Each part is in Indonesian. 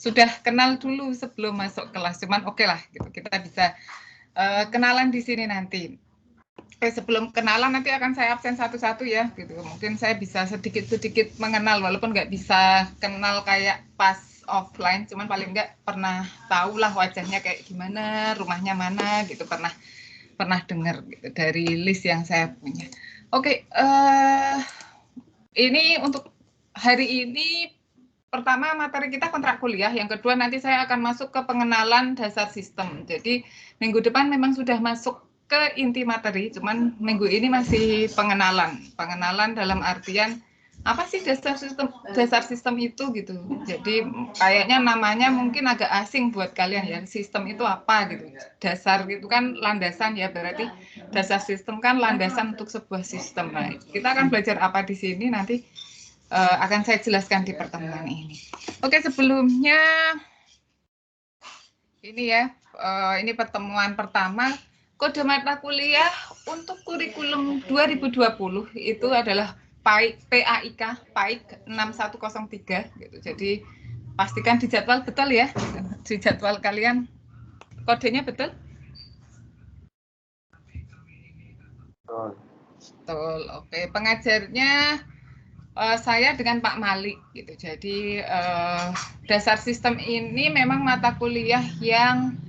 sudah kenal dulu sebelum masuk kelas. Cuman oke lah, gitu. Kita bisa kenalan di sini nanti. Sebelum kenalan nanti akan saya absen satu-satu ya, gitu. Mungkin saya bisa sedikit-sedikit mengenal, walaupun nggak bisa kenal kayak pas offline, cuman paling nggak pernah tahu lah wajahnya kayak gimana, rumahnya mana, gitu. Pernah dengar gitu dari list yang saya punya. Oke, ini untuk hari ini pertama materi kita kontrak kuliah, yang kedua nanti saya akan masuk ke pengenalan dasar sistem. Jadi minggu depan memang sudah masuk ke inti materi, cuman minggu ini masih pengenalan. Pengenalan dalam artian apa sih dasar sistem itu gitu. Jadi kayaknya namanya mungkin agak asing buat kalian ya. Sistem itu apa gitu. Dasar itu kan landasan ya, berarti dasar sistem kan landasan untuk sebuah sistem. Nah, kita akan belajar apa di sini nanti akan saya jelaskan di pertemuan ini. Oke, sebelumnya ini ya, ini pertemuan pertama. Kode mata kuliah untuk kurikulum 2020 itu adalah PAIK 6103 gitu. Jadi pastikan di jadwal betul ya. Di jadwal kalian kodenya betul? Betul. Oke, pengajarnya saya dengan Pak Malik gitu. Jadi dasar sistem ini memang mata kuliah yang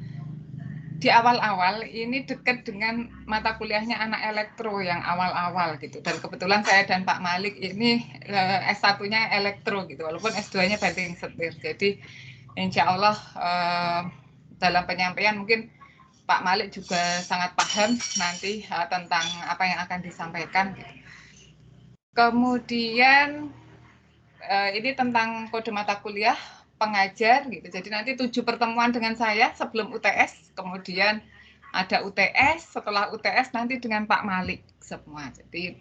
di awal-awal ini dekat dengan mata kuliahnya anak elektro yang awal-awal gitu. Dan kebetulan saya dan Pak Malik ini S1-nya elektro gitu, walaupun S2-nya banting setir. Jadi insya Allah dalam penyampaian mungkin Pak Malik juga sangat paham nanti tentang apa yang akan disampaikan gitu. Kemudian ini tentang kode mata kuliah pengajar gitu. Jadi nanti 7 pertemuan dengan saya sebelum UTS, kemudian ada UTS, setelah UTS nanti dengan Pak Malik semua. Jadi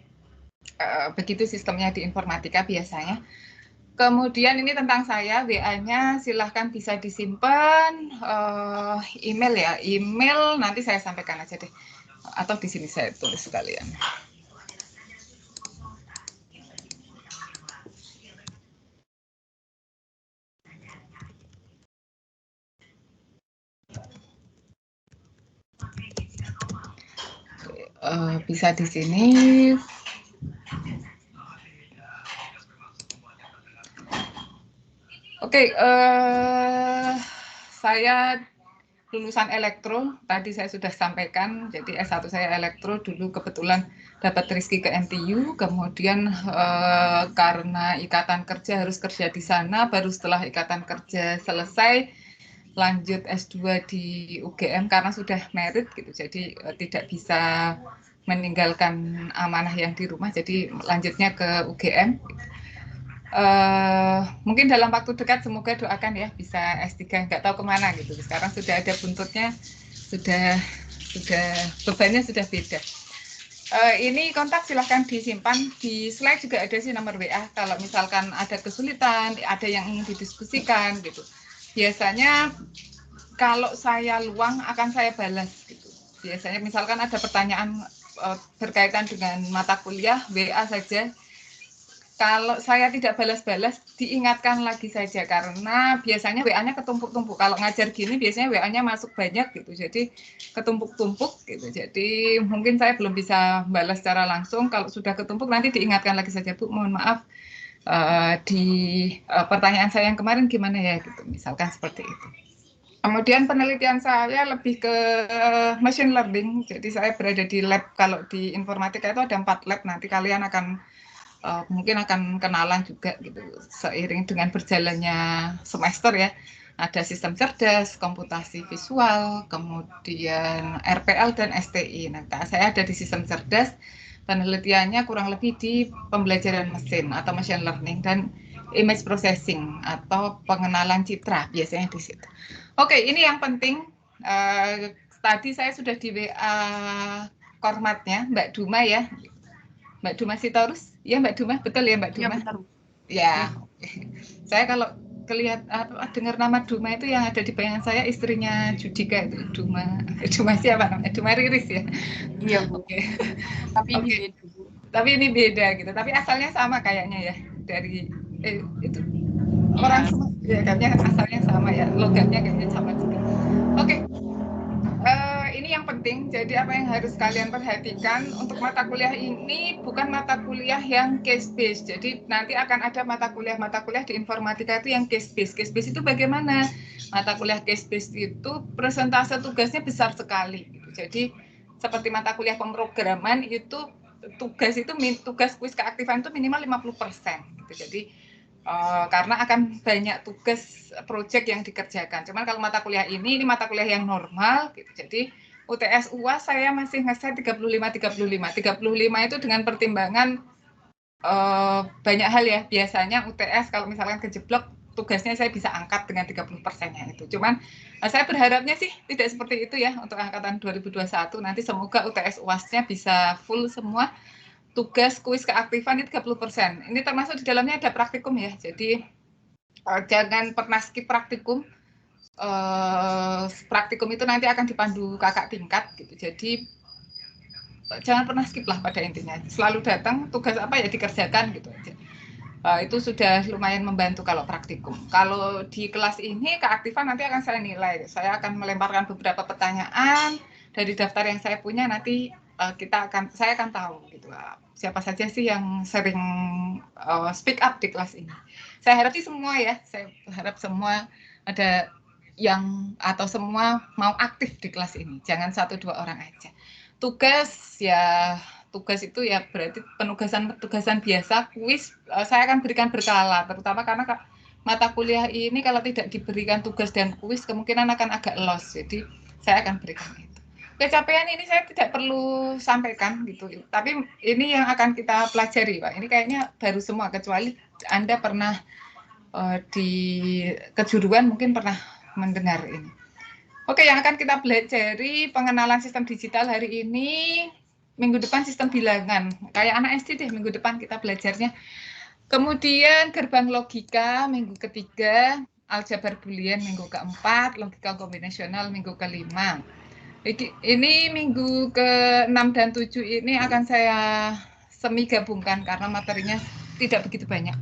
begitu sistemnya di informatika biasanya. Kemudian ini tentang saya, WA-nya silahkan bisa disimpan, email ya, email nanti saya sampaikan aja deh, atau di sini saya tulis sekalian. Bisa di sini. Oke, saya lulusan elektro, tadi saya sudah sampaikan, jadi S1 saya elektro, dulu kebetulan dapat rezeki ke NTU, kemudian karena ikatan kerja harus kerja di sana, baru setelah ikatan kerja selesai, lanjut S2 di UGM karena sudah merit gitu, jadi tidak bisa meninggalkan amanah yang di rumah, jadi lanjutnya ke UGM. Mungkin dalam waktu dekat semoga doakan ya bisa S3, nggak tahu kemana gitu. Sekarang sudah ada buntutnya, sudah bebannya sudah beda. Ini kontak silahkan disimpan, di slide juga ada sih nomor WA kalau misalkan ada kesulitan, ada yang ingin didiskusikan gitu. Biasanya kalau saya luang akan saya balas gitu. Biasanya misalkan ada pertanyaan berkaitan dengan mata kuliah, WA saja. Kalau saya tidak balas-balas, diingatkan lagi saja karena biasanya WA-nya ketumpuk-tumpuk. Kalau ngajar gini biasanya WA-nya masuk banyak gitu, jadi ketumpuk-tumpuk gitu. Jadi mungkin saya belum bisa balas secara langsung. Kalau sudah ketumpuk nanti diingatkan lagi saja, Bu. Mohon maaf di pertanyaan saya yang kemarin gimana ya gitu. Misalkan seperti itu. Kemudian penelitian saya lebih ke machine learning. Jadi saya berada di lab. Kalau di informatika itu ada 4 lab. Nanti kalian akan mungkin akan kenalan juga gitu seiring dengan berjalannya semester ya. Ada sistem cerdas, komputasi visual, kemudian RPL dan STI. Nah, saya ada di sistem cerdas, penelitiannya kurang lebih di pembelajaran mesin atau machine learning dan image processing atau pengenalan citra biasanya di situ. Oke, ini yang penting. Tadi saya sudah di WA Kormatnya Mbak Duma ya. Mbak Duma Sitorus, ya Mbak Duma, betul ya Mbak Duma? Ya, saya kalau dengar nama Duma itu yang ada di bayangan saya istrinya Judika itu Duma siapa namanya? Duma Riris ya? Iya Bu. Oke. Tapi ini beda Bu. Tapi ini beda gitu, tapi asalnya sama kayaknya ya dari itu orang semua ya kayaknya asalnya sama ya, logatnya kayaknya sama juga. Oke. Ini yang penting, jadi apa yang harus kalian perhatikan untuk mata kuliah ini bukan mata kuliah yang case based. Jadi nanti akan ada mata kuliah di informatika itu yang case based. Case based itu bagaimana? Mata kuliah case based itu persentase tugasnya besar sekali. Gitu. Jadi seperti mata kuliah pemrograman itu tugas kuis keaktifan itu minimal 50%. Gitu. Jadi karena akan banyak tugas proyek yang dikerjakan. Cuman kalau mata kuliah ini mata kuliah yang normal gitu. Jadi UTS UAS saya masih ngeset 35 itu dengan pertimbangan banyak hal ya. Biasanya UTS kalau misalkan kejeblok tugasnya saya bisa angkat dengan 30%-nya itu. Cuman saya berharapnya sih tidak seperti itu ya untuk angkatan 2021. Nanti semoga UTS UAS-nya bisa full semua. Tugas kuis keaktifan itu 30%. Ini termasuk di dalamnya ada praktikum ya. Jadi jangan pernah skip praktikum. Praktikum itu nanti akan dipandu kakak tingkat gitu. Jadi jangan pernah skip lah pada intinya. Selalu datang, tugas apa ya dikerjakan gitu aja. Itu sudah lumayan membantu kalau praktikum. Kalau di kelas ini keaktifan nanti akan saya nilai. Saya akan melemparkan beberapa pertanyaan dari daftar yang saya punya, nanti saya akan tahu gitu siapa saja sih yang sering speak up di kelas ini. Saya harap sih semua ya. Saya harap semua ada yang atau semua mau aktif di kelas ini. Jangan 1-2 orang aja. Tugas itu ya berarti penugasan biasa, kuis saya akan berikan berkala, terutama karena mata kuliah ini kalau tidak diberikan tugas dan kuis kemungkinan akan agak lost, jadi saya akan berikan itu. Kecapean ini saya tidak perlu sampaikan gitu, tapi ini yang akan kita pelajari Pak, ini kayaknya baru semua kecuali Anda pernah di kejuruan mungkin pernah mendengar ini. Oke, yang akan kita pelajari pengenalan sistem digital hari ini. Minggu depan sistem bilangan, kayak anak SD deh minggu depan kita belajarnya. Kemudian gerbang logika minggu ketiga, aljabar boolean minggu keempat, logika kombinasional minggu kelima. Ini minggu ke-6 dan 7 ini akan saya semi gabungkan karena materinya tidak begitu banyak.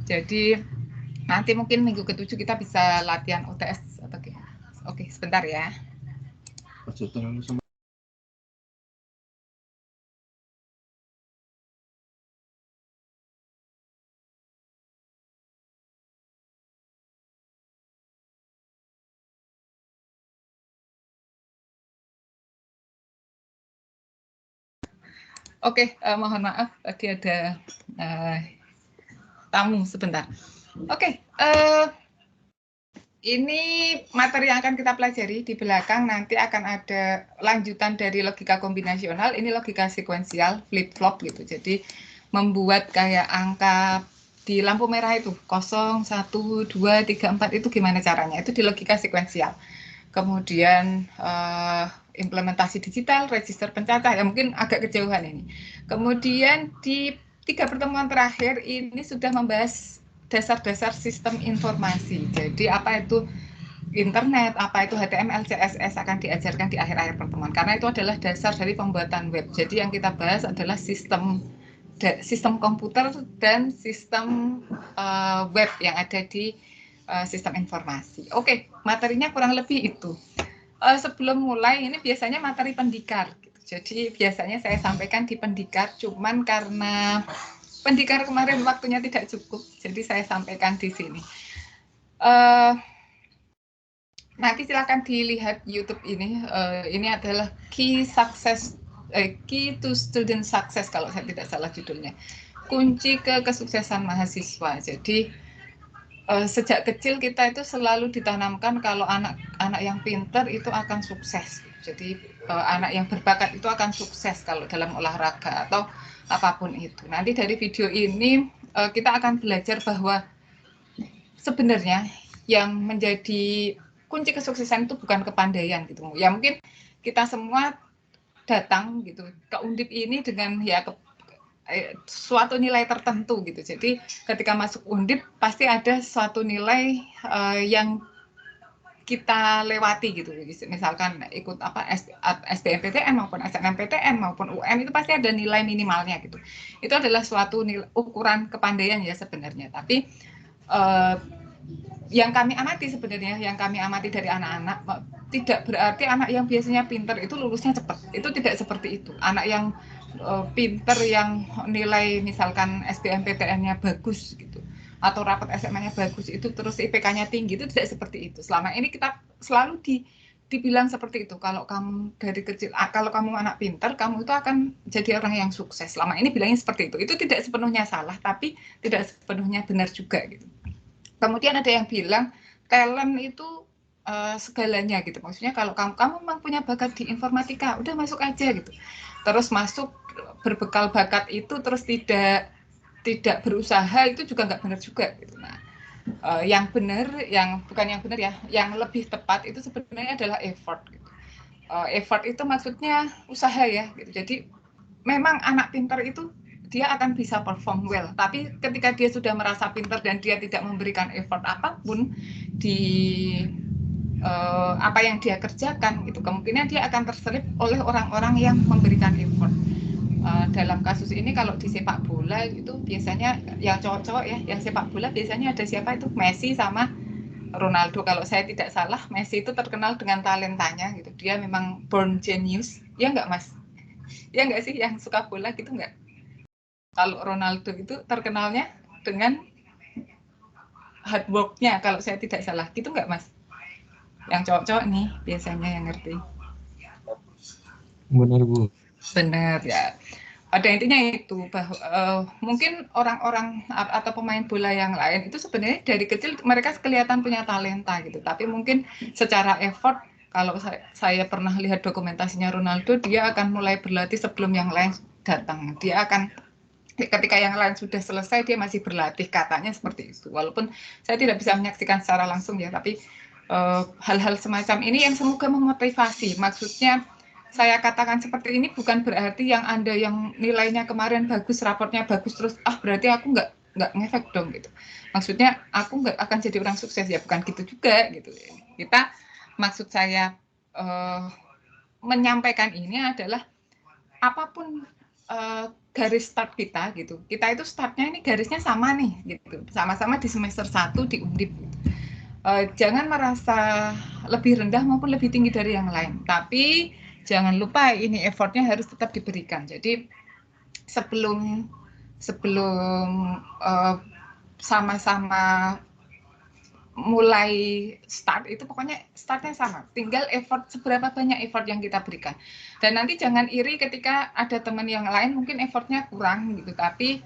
Jadi nanti mungkin minggu ke-7 kita bisa latihan UTS atau gimana. Oke, sebentar ya. Oke, mohon maaf tadi ada tamu sebentar. Oke, ini materi yang akan kita pelajari di belakang nanti akan ada lanjutan dari logika kombinasional. Ini logika sekuensial, flip-flop gitu. Jadi membuat kayak angka di lampu merah itu 0, 1, 2, 3, 4 itu gimana caranya? Itu di logika sekuensial. Kemudian implementasi digital, register pencatah, ya mungkin agak kejauhan ini. Kemudian di 3 pertemuan terakhir ini sudah membahas dasar-dasar sistem informasi. Jadi apa itu internet, apa itu HTML, CSS akan diajarkan di akhir-akhir pertemuan. Karena itu adalah dasar dari pembuatan web. Jadi yang kita bahas adalah sistem komputer dan sistem web yang ada di sistem informasi. Oke, materinya kurang lebih itu. Sebelum mulai, ini biasanya materi pendikar. Gitu. Jadi biasanya saya sampaikan di pendikar, cuman karena pendikar kemarin waktunya tidak cukup, jadi saya sampaikan di sini. Nanti silakan dilihat YouTube ini. Ini adalah Key to Student Success kalau saya tidak salah judulnya. Kunci ke kesuksesan mahasiswa. Jadi sejak kecil kita itu selalu ditanamkan kalau anak yang pintar itu akan sukses. Jadi anak yang berbakat itu akan sukses kalau dalam olahraga atau apapun itu. Nanti dari video ini kita akan belajar bahwa sebenarnya yang menjadi kunci kesuksesan itu bukan kepandaian gitu. Ya mungkin kita semua datang gitu ke Undip ini dengan ya suatu nilai tertentu gitu. Jadi ketika masuk Undip pasti ada suatu nilai yang kita lewati gitu. Misalkan ikut apa SBMPTN maupun SNMPTN maupun UN itu pasti ada nilai minimalnya gitu. Itu adalah suatu ukuran kepandaian ya sebenarnya. Tapi yang kami amati sebenarnya, yang kami amati dari anak-anak, tidak berarti anak yang biasanya pinter itu lulusnya cepat. Itu tidak seperti itu. Anak yang pinter, yang nilai misalkan SBMPTN-nya bagus gitu, atau rapot SMA-nya bagus itu terus IPK-nya tinggi, itu tidak seperti itu. Selama ini kita selalu dibilang seperti itu. Kalau kamu dari kecil, kalau kamu anak pinter, kamu itu akan jadi orang yang sukses. Selama ini bilangnya seperti itu. Itu tidak sepenuhnya salah, tapi tidak sepenuhnya benar juga gitu. Kemudian ada yang bilang talent itu segalanya gitu. Maksudnya kalau kamu memang punya bakat di informatika, udah masuk aja gitu. Terus masuk berbekal bakat itu terus tidak berusaha, itu juga nggak benar juga gitu. Nah, yang benar, yang bukan yang benar ya, yang lebih tepat itu sebenarnya adalah effort gitu. Effort itu maksudnya usaha ya gitu. Jadi memang anak pintar itu dia akan bisa perform well, tapi ketika dia sudah merasa pintar dan dia tidak memberikan effort apapun di apa yang dia kerjakan, gitu, kemungkinan dia akan terselip oleh orang-orang yang memberikan effort. Dalam kasus ini kalau di sepak bola itu biasanya yang cowok-cowok ya, yang sepak bola biasanya ada siapa itu, Messi sama Ronaldo. Kalau saya tidak salah, Messi itu terkenal dengan talentanya gitu. Dia memang born genius, ya nggak Mas? Ya nggak sih, yang suka bola gitu nggak? Kalau Ronaldo itu terkenalnya dengan hard work-nya, kalau saya tidak salah. Gitu nggak, Mas? Yang cowok-cowok nih biasanya yang ngerti. Benar, Bu. Benar, ya. Pada intinya itu, bahwa mungkin orang-orang atau pemain bola yang lain itu sebenarnya dari kecil mereka kelihatan punya talenta gitu. Tapi mungkin secara effort, kalau saya pernah lihat dokumentasinya Ronaldo, dia akan mulai berlatih sebelum yang lain datang. Dia akan ketika yang lain sudah selesai, dia masih berlatih, katanya seperti itu. Walaupun saya tidak bisa menyaksikan secara langsung ya, tapi hal-hal semacam ini yang semoga memotivasi. Maksudnya saya katakan seperti ini bukan berarti yang Anda yang nilainya kemarin bagus, raportnya bagus, terus berarti aku nggak ngefek dong gitu. Maksudnya aku nggak akan jadi orang sukses, ya bukan gitu juga gitu. Kita, maksud saya menyampaikan ini adalah apapun garis start kita gitu. Kita itu startnya ini garisnya sama nih gitu. Sama-sama di semester 1 di Undip gitu. Jangan merasa lebih rendah maupun lebih tinggi dari yang lain. Tapi jangan lupa ini effortnya harus tetap diberikan. Jadi sebelum sama-sama mulai start itu pokoknya startnya sama, tinggal effort, seberapa banyak effort yang kita berikan. Dan nanti jangan iri ketika ada teman yang lain mungkin effortnya kurang gitu, tapi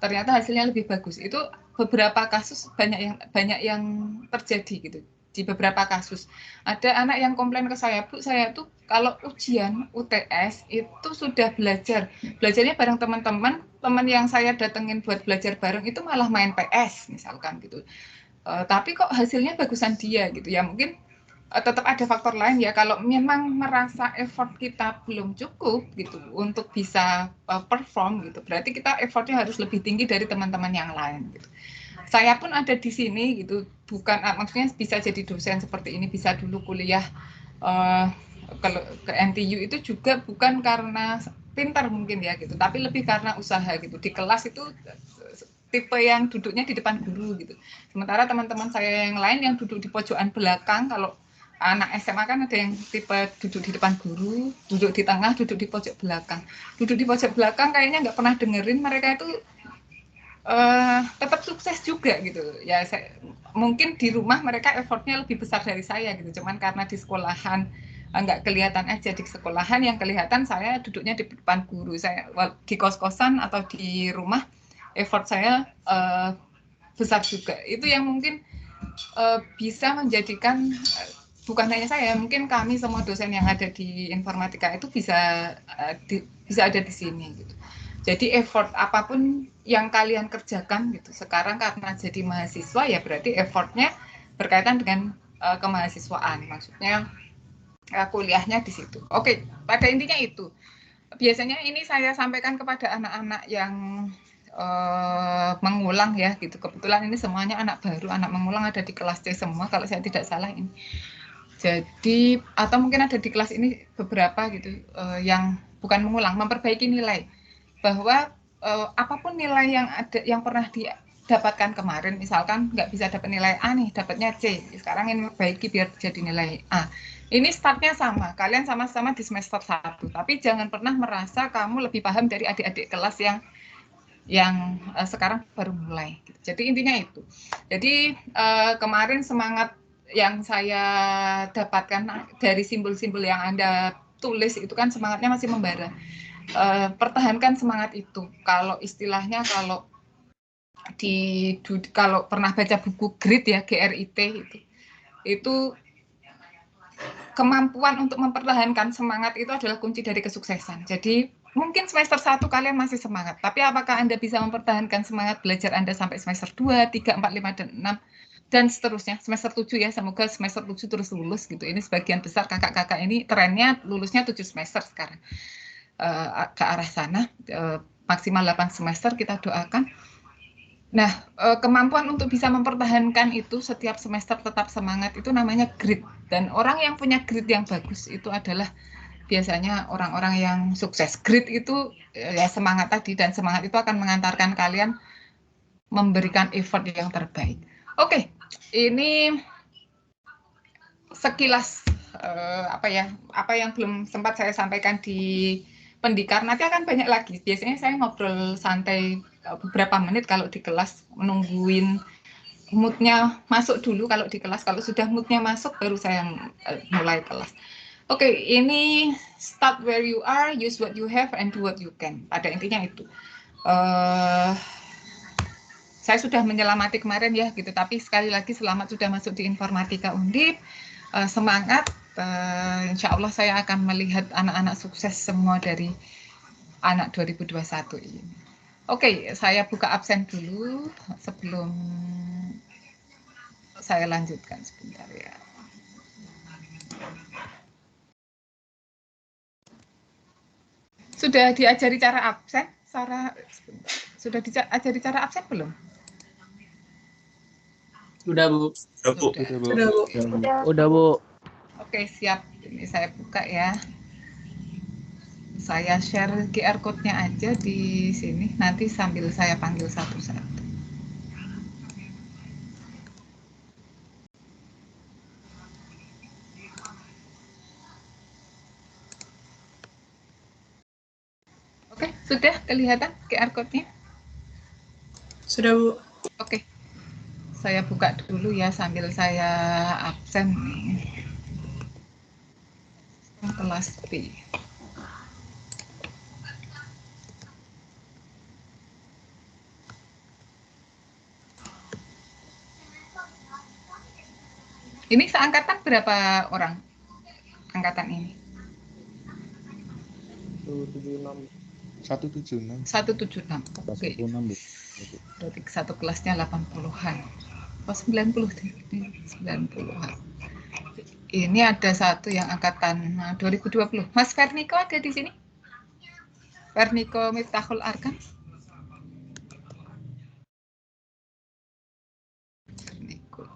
ternyata hasilnya lebih bagus. Itu beberapa kasus banyak yang terjadi gitu. Di beberapa kasus ada anak yang komplain ke saya, Bu, saya tuh kalau ujian UTS itu sudah belajarnya bareng teman-teman yang saya datengin buat belajar bareng itu malah main PS misalkan gitu. Tapi kok hasilnya bagusan dia gitu ya, mungkin tetap ada faktor lain ya. Kalau memang merasa effort kita belum cukup gitu untuk bisa perform gitu, berarti kita effortnya harus lebih tinggi dari teman-teman yang lain gitu. Saya pun ada di sini gitu, bukan maksudnya bisa jadi dosen seperti ini, bisa dulu kuliah ke NTU itu juga bukan karena pintar mungkin ya gitu, tapi lebih karena usaha gitu. Di kelas itu tipe yang duduknya di depan guru gitu. Sementara teman-teman saya yang lain yang duduk di pojokan belakang, kalau anak SMA kan ada yang tipe duduk di depan guru, duduk di tengah, duduk di pojok belakang. Duduk di pojok belakang kayaknya nggak pernah dengerin, mereka itu tetap sukses juga gitu. Ya mungkin di rumah mereka effortnya lebih besar dari saya gitu. Cuman karena di sekolahan nggak kelihatan aja, di sekolahan yang kelihatan saya duduknya di depan guru. Saya di kos-kosan atau di rumah effort saya besar juga. Itu yang mungkin bisa menjadikan bukan hanya saya, mungkin kami semua dosen yang ada di informatika itu bisa ada di sini gitu. Jadi effort apapun yang kalian kerjakan gitu sekarang karena jadi mahasiswa, ya berarti effortnya berkaitan dengan kemahasiswaan, maksudnya kuliahnya di situ. Oke, pada intinya itu. Biasanya ini saya sampaikan kepada anak-anak yang mengulang ya gitu. Kebetulan ini semuanya anak baru, anak mengulang, ada di kelas C semua kalau saya tidak salah ini. Jadi atau mungkin ada di kelas ini beberapa gitu yang bukan mengulang, memperbaiki nilai, bahwa apapun nilai yang ada yang pernah dapatkan kemarin, misalkan nggak bisa dapat nilai A nih, dapatnya C. Sekarang ingin perbaiki biar jadi nilai A. Ini startnya sama, kalian sama-sama di semester 1. Tapi jangan pernah merasa kamu lebih paham dari adik-adik kelas yang sekarang baru mulai. Jadi intinya itu. Jadi kemarin semangat yang saya dapatkan dari simbol-simbol yang Anda tulis itu kan semangatnya masih membara. Pertahankan semangat itu. Kalau istilahnya kalau pernah baca buku GRIT ya, GRIT itu kemampuan untuk mempertahankan semangat itu adalah kunci dari kesuksesan. Jadi mungkin semester 1 kalian masih semangat, tapi apakah Anda bisa mempertahankan semangat belajar Anda sampai semester 2, 3, 4, 5, dan 6 dan seterusnya, semester 7 ya, semoga semester 7 terus lulus gitu. Ini sebagian besar kakak-kakak ini trennya lulusnya 7 semester sekarang. Ke arah sana, maksimal 8 semester kita doakan. Nah, kemampuan untuk bisa mempertahankan itu setiap semester tetap semangat itu namanya grit. Dan orang yang punya grit yang bagus itu adalah biasanya orang-orang yang sukses. Grit itu ya semangat tadi, dan semangat itu akan mengantarkan kalian memberikan effort yang terbaik. Oke, ini sekilas apa yang belum sempat saya sampaikan di pendikar. Nanti akan banyak lagi. Biasanya saya ngobrol santai beberapa menit kalau di kelas, menungguin moodnya masuk dulu kalau di kelas. Kalau sudah moodnya masuk baru saya mulai kelas. Oke, ini start where you are, use what you have, and do what you can. Pada intinya itu. Saya sudah menyelamati kemarin ya gitu, tapi sekali lagi selamat sudah masuk di Informatika Undip. Semangat, insya Allah saya akan melihat anak-anak sukses semua dari anak 2021 ini. Oke, saya buka absen dulu sebelum saya lanjutkan sebentar ya. Sudah diajari cara absen? Sudah diajari cara absen belum? Sudah, Bu. Udah, Bu. Oke, siap. Ini saya buka ya. Saya share QR code-nya aja di sini, nanti sambil saya panggil satu-satu. Oke, sudah kelihatan QR code-nya? Sudah, Bu. Oke, saya buka dulu ya sambil saya absen nih. Kelas B. Ini seangkatan berapa orang? Angkatan ini? 176. 176. Oke. 176, Bu. Berarti satu kelasnya 80-an. Oh, 90 deh. 90-an. Ini ada satu yang angkatan 2020. Mas Ferniko ada di sini? Ferniko Miftahul Arkan? Ferniko.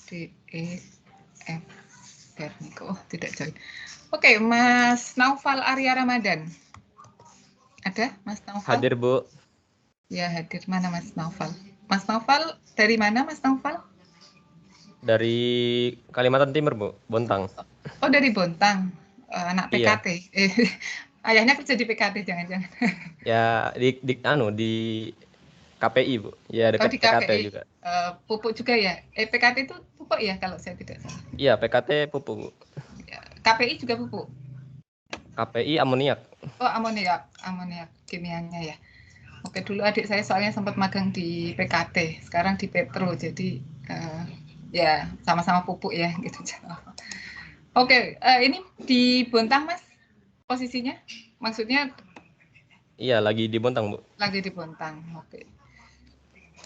DEF Ferniko. Oh, tidak join. Oke, Mas Naufal Arya Ramadan. Ada Mas Naufal? Hadir, Bu. Ya, hadir. Mana Mas Naufal? Mas Naufal dari mana Mas Naufal? Dari Kalimantan Timur, Bu. Bontang. Oh, dari Bontang. Anak Iya. PKT. Ayahnya kerja di PKT, jangan-jangan. Ya, di KPI, Bu. Ya, dekat di PKT KPI. juga. Pupuk juga ya? PKT itu pupuk ya kalau saya tidak salah? Iya, PKT pupuk, Bu. KPI juga pupuk? KPI amoniak. Oh, amoniak kimianya ya. Oke, dulu adik saya soalnya sempat magang di PKT, sekarang di Petro, jadi ya sama-sama pupuk ya gitu. Oke, ini di Bontang Mas posisinya? Maksudnya? Iya, lagi di Bontang, Bu. Lagi di Bontang, oke.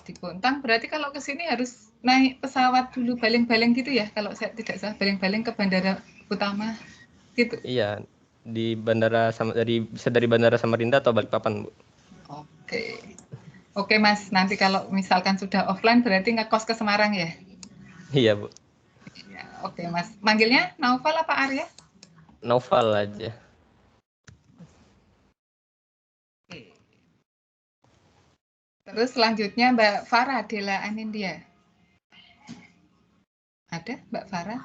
Di Bontang berarti kalau ke sini harus naik pesawat dulu baling-baling gitu ya, kalau saya tidak salah, baling-baling ke bandara utama gitu. Iya, di bandara bisa dari Bandara Samarinda atau Balikpapan, Bu. Oke Mas, nanti kalau misalkan sudah offline berarti ngekos ke Semarang ya? Iya, Bu. Ya, Oke, Mas. Manggilnya Naufal apa Arya? Novel aja. Oke. Terus selanjutnya Mbak Farah Dela Anindya. Ada Mbak Farah?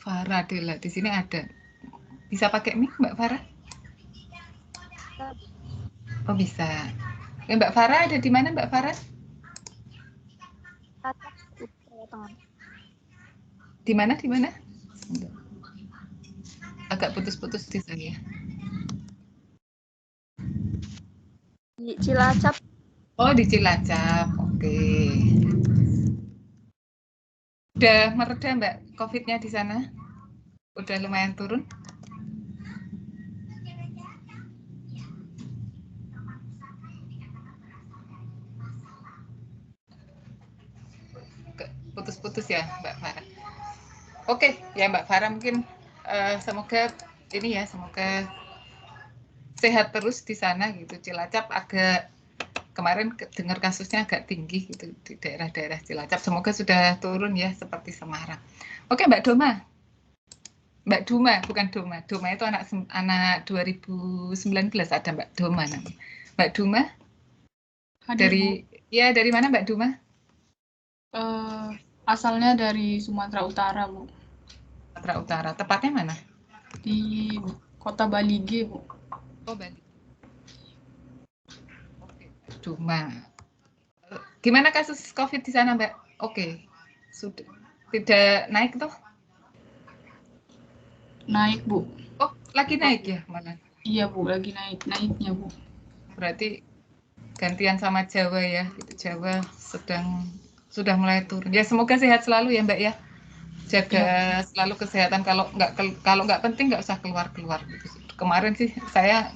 Farah Dela, di sini ada. Bisa pakai mic Mbak Farah? Oh bisa. Ya, Mbak Farah ada di mana Mbak Farah? Di mana? Di mana? Agak putus-putus di saya. Di Cilacap. Oh di Cilacap, oke. Udah mereda Mbak COVID-nya di sana? Udah lumayan turun? Putus-putus ya Mbak Farah. Oke ya Mbak Farah, mungkin semoga ini ya, semoga sehat terus di sana gitu. Cilacap agak kemarin dengar kasusnya agak tinggi gitu di daerah-daerah Cilacap. Semoga sudah turun ya seperti Semarang. Oke Mbak Doma. Mbak Duma, bukan Doma. Doma itu anak 2019 ada Mbak Doma namanya. Mbak Duma? Dari mana Mbak Duma? Asalnya dari Sumatera Utara, Bu. Sumatera Utara. Tepatnya mana? Di Kota Balige, Bu. Oh, Bali. Oke, Duma. Gimana kasus COVID di sana, Mbak? Oke. Sudah tidak naik toh? Naik, Bu. Oh, lagi naik ya malah. Iya, Bu, lagi naiknya, Bu. Berarti gantian sama Jawa ya. Jawa sudah mulai turun. Ya semoga sehat selalu ya Mbak ya. Jaga selalu kesehatan, kalau nggak penting nggak usah keluar gitu. Kemarin sih saya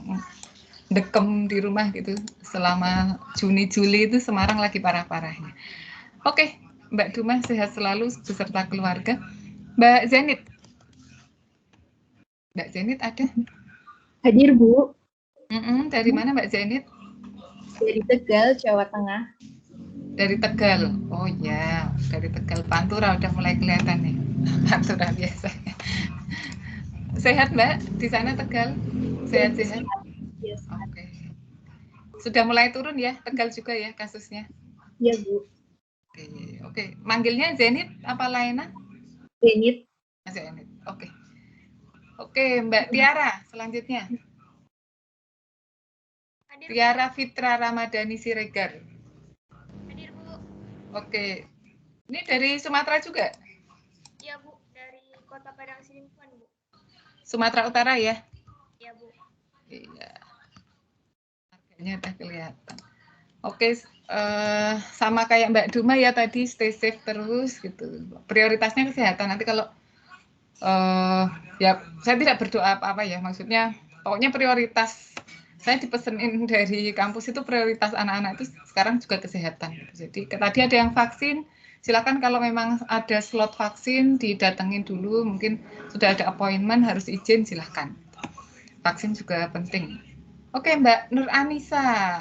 dekem di rumah gitu selama Juni Juli itu Semarang lagi parah-parahnya. Oke, Mbak Duma sehat selalu beserta keluarga. Mbak Zenit. Mbak Zenit ada? Hadir, Bu. Dari mana Mbak Zenit? Dari Tegal, Jawa Tengah. Dari Tegal. Oh ya, dari Tegal. Pantura udah mulai kelihatan nih. Pantura biasa. Sehat Mbak di sana Tegal? Sehat-sehat? Yes. Oke. Sudah mulai turun ya Tegal juga ya kasusnya? Iya, Bu. Oke. Manggilnya Zenit apa Laina? Zenit. Zenit. Oke, Mbak Tiara selanjutnya. Hadir, Tiara Fitra Ramadhani Siregar. hadir Bu. Oke. Ini dari Sumatera juga? Iya Bu, dari Kota Padang Sidimpuan Bu. Sumatera Utara ya? Iya Bu. Iya. Harganya udah kelihatan. Oke, sama kayak Mbak Duma ya tadi, stay safe terus gitu. Prioritasnya kesehatan. Nanti kalau ya saya tidak berdoa apa-apa ya, maksudnya pokoknya prioritas saya dipesenin dari kampus itu prioritas anak-anak itu sekarang juga kesehatan. Jadi tadi ada yang vaksin, silakan kalau memang ada slot vaksin didatengin dulu, mungkin sudah ada appointment harus izin silahkan. Vaksin juga penting. Oke Mbak Nur Anissa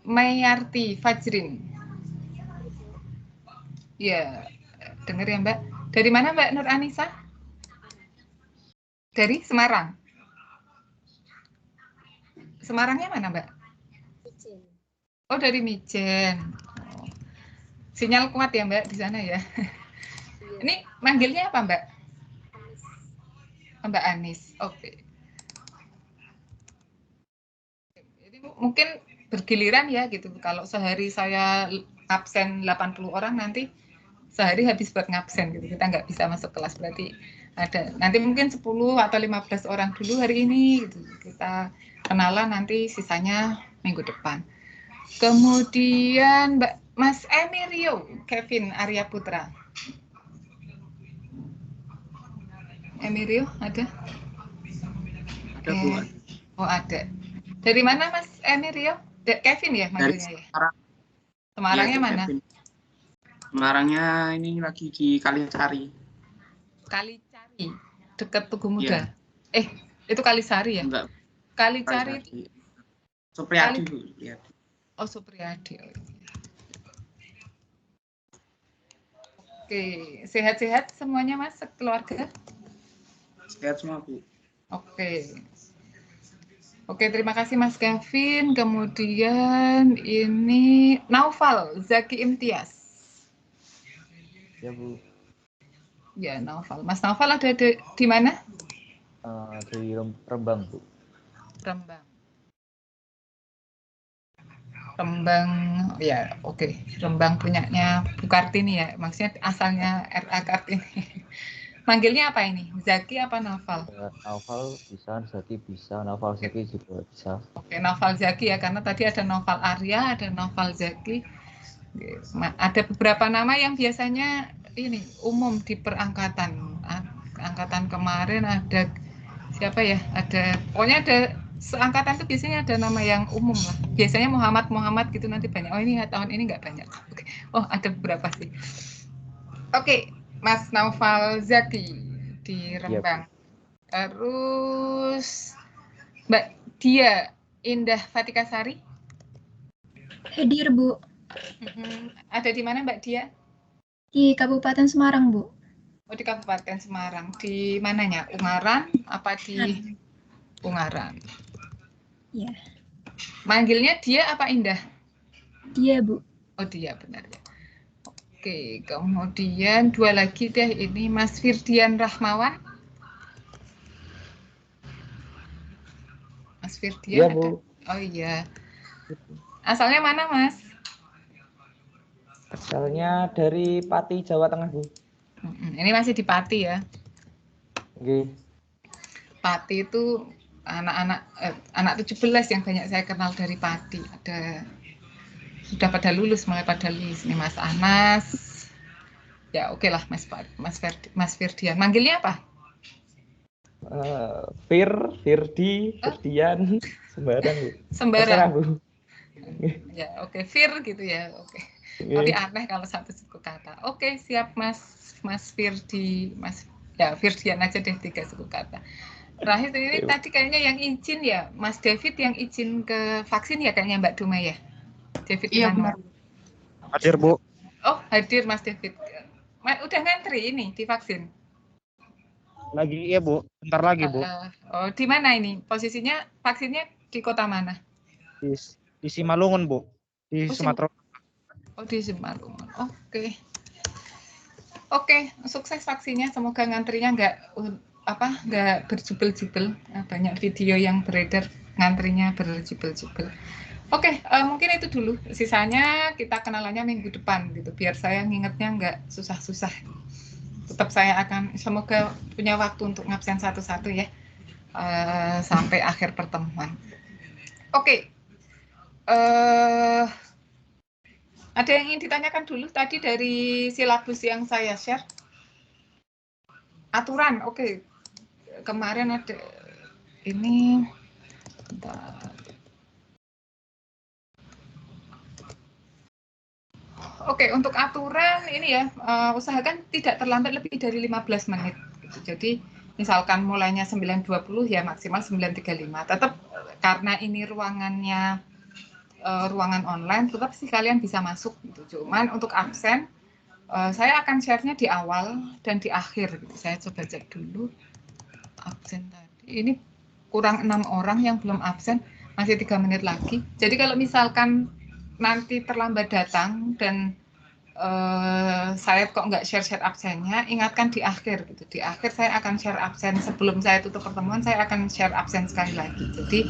Mayarti Fajrin. Ya, dengar ya Mbak. Dari mana Mbak Nur Anissa? Dari Semarang. Semarangnya mana Mbak? Izin. Oh dari Mijen. Oh. Sinyal kuat ya Mbak di sana ya. Iya. Ini manggilnya apa Mbak? Anis. Mbak Anis. Oke. Jadi mungkin bergiliran ya gitu. Kalau sehari saya absen 80 orang, nanti sehari habis buat ngabsen gitu. Kita nggak bisa masuk kelas, berarti ada nanti mungkin 10 atau 15 orang dulu hari ini gitu. Kita kenalan, nanti sisanya minggu depan. Kemudian Mbak Mas Emirio Kevin Arya Putra. Emirio ada? Ada Bu. Oh ada. Dari mana Mas Emirio? Kevin ya manggilnya ya? Semarang. Semarangnya Ya, mana? Kevin. Semarangnya ini lagi di Kalisari. Kalicari, dekat Tugu Muda. Ya. Itu Kalisari ya? Enggak. Kalicari itu Supriyadi Bu. Ya. Oh Supriyadi. Oke, sehat-sehat semuanya Mas, keluarga? Sehat semua, Bu. Oke, terima kasih Mas Kevin. Kemudian ini Naufal Zaki Imtiaz. Ya Bu, Ya, Naufal. Mas Naufal ada di mana? di Rembang Bu. Rembang. Rembang, ya oke. Rembang punyanya Bu Kartini ya, maksudnya asalnya RA Kartini. Manggilnya apa ini? Zaki apa Naufal? Naufal bisa, Zaki bisa, Naufal Zaki juga bisa. Oke, Naufal Zaki ya, karena tadi ada Naufal Arya, ada Naufal Zaki. Ada beberapa nama yang biasanya ini umum di perangkatan. Angkatan kemarin ada siapa ya? Pokoknya ada seangkatan itu biasanya ada nama yang umum lah. Biasanya Muhammad gitu nanti banyak. Oh ini tahun ini nggak banyak. Oke. Oh ada beberapa sih. Oke, Mas Naufal Zaki di Rembang. Terus Mbak Dia Indah Fatikasari. Hadir, Bu. Ada di mana Mbak Dia? Di Kabupaten Semarang, Bu. Oh, di Kabupaten Semarang. Di mananya? Ungaran apa di Ungaran? Iya. Manggilnya Dia apa Indah? Dia, Bu. Oh, Dia benar ya. Oke, kemudian dua lagi deh ini Mas Firdian Rahmawan. Mas Firdian Iya, ada? Bu. Oh iya. Asalnya mana, Mas? Asalnya dari Pati, Jawa Tengah, Bu. Ini masih di Pati ya. Oke. Pati itu anak 17 yang banyak saya kenal dari Pati. Sudah pada lulus, mulai pada lulus. Ini Mas Anas. Ya oke lah Mas Firdian. Manggilnya apa? Firdi, Firdian, sembarang, Bu. Sembarang. Terserah, Bu. Ya oke, Fir gitu ya. Oke. Tapi aneh kalau satu suku kata. Oke, siap Mas Firdi, Firdian aja deh 3 suku kata. Terakhir ini tadi kayaknya yang izin ya, Mas David yang izin ke vaksin ya kayaknya Mbak Duma ya. David Iya Immanuel. benar. Hadir, Bu. Oh, hadir Mas David. Udah ngantri ini divaksin? Lagi, iya, Bu. Bentar lagi, Bu. Oh, di mana ini? Posisinya vaksinnya di kota mana? Di Simalungun, Bu. Di Sumatera. Oh, di Simalungun. Oke. Oke, sukses vaksinnya. Semoga ngantrinya nggak berjubel-jubel. Banyak video yang beredar ngantrinya berjubel-jubel. Oke, mungkin itu dulu. Sisanya kita kenalannya minggu depan gitu. Biar saya ngingetnya nggak susah-susah. Tetap saya akan semoga punya waktu untuk ngabsen satu-satu ya sampai akhir pertemuan. Oke. Ada yang ingin ditanyakan dulu tadi dari silabus yang saya share? Aturan, oke. Kemarin ada ini. Bentar. Oke, untuk aturan ini ya, usahakan tidak terlambat lebih dari 15 menit. Gitu. Jadi, misalkan mulainya 9.20 ya maksimal 9.35. Tetap karena ini ruangannya ruangan online, tetap sih kalian bisa masuk gitu. Cuman untuk absen, saya akan share-nya di awal dan di akhir. Gitu. Saya coba cek dulu absen tadi. Ini kurang 6 orang yang belum absen, masih 3 menit lagi. Jadi kalau misalkan nanti terlambat datang dan saya kok nggak share absennya, ingatkan di akhir gitu. Di akhir saya akan share absen sebelum saya tutup pertemuan, saya akan share absen sekali lagi. Jadi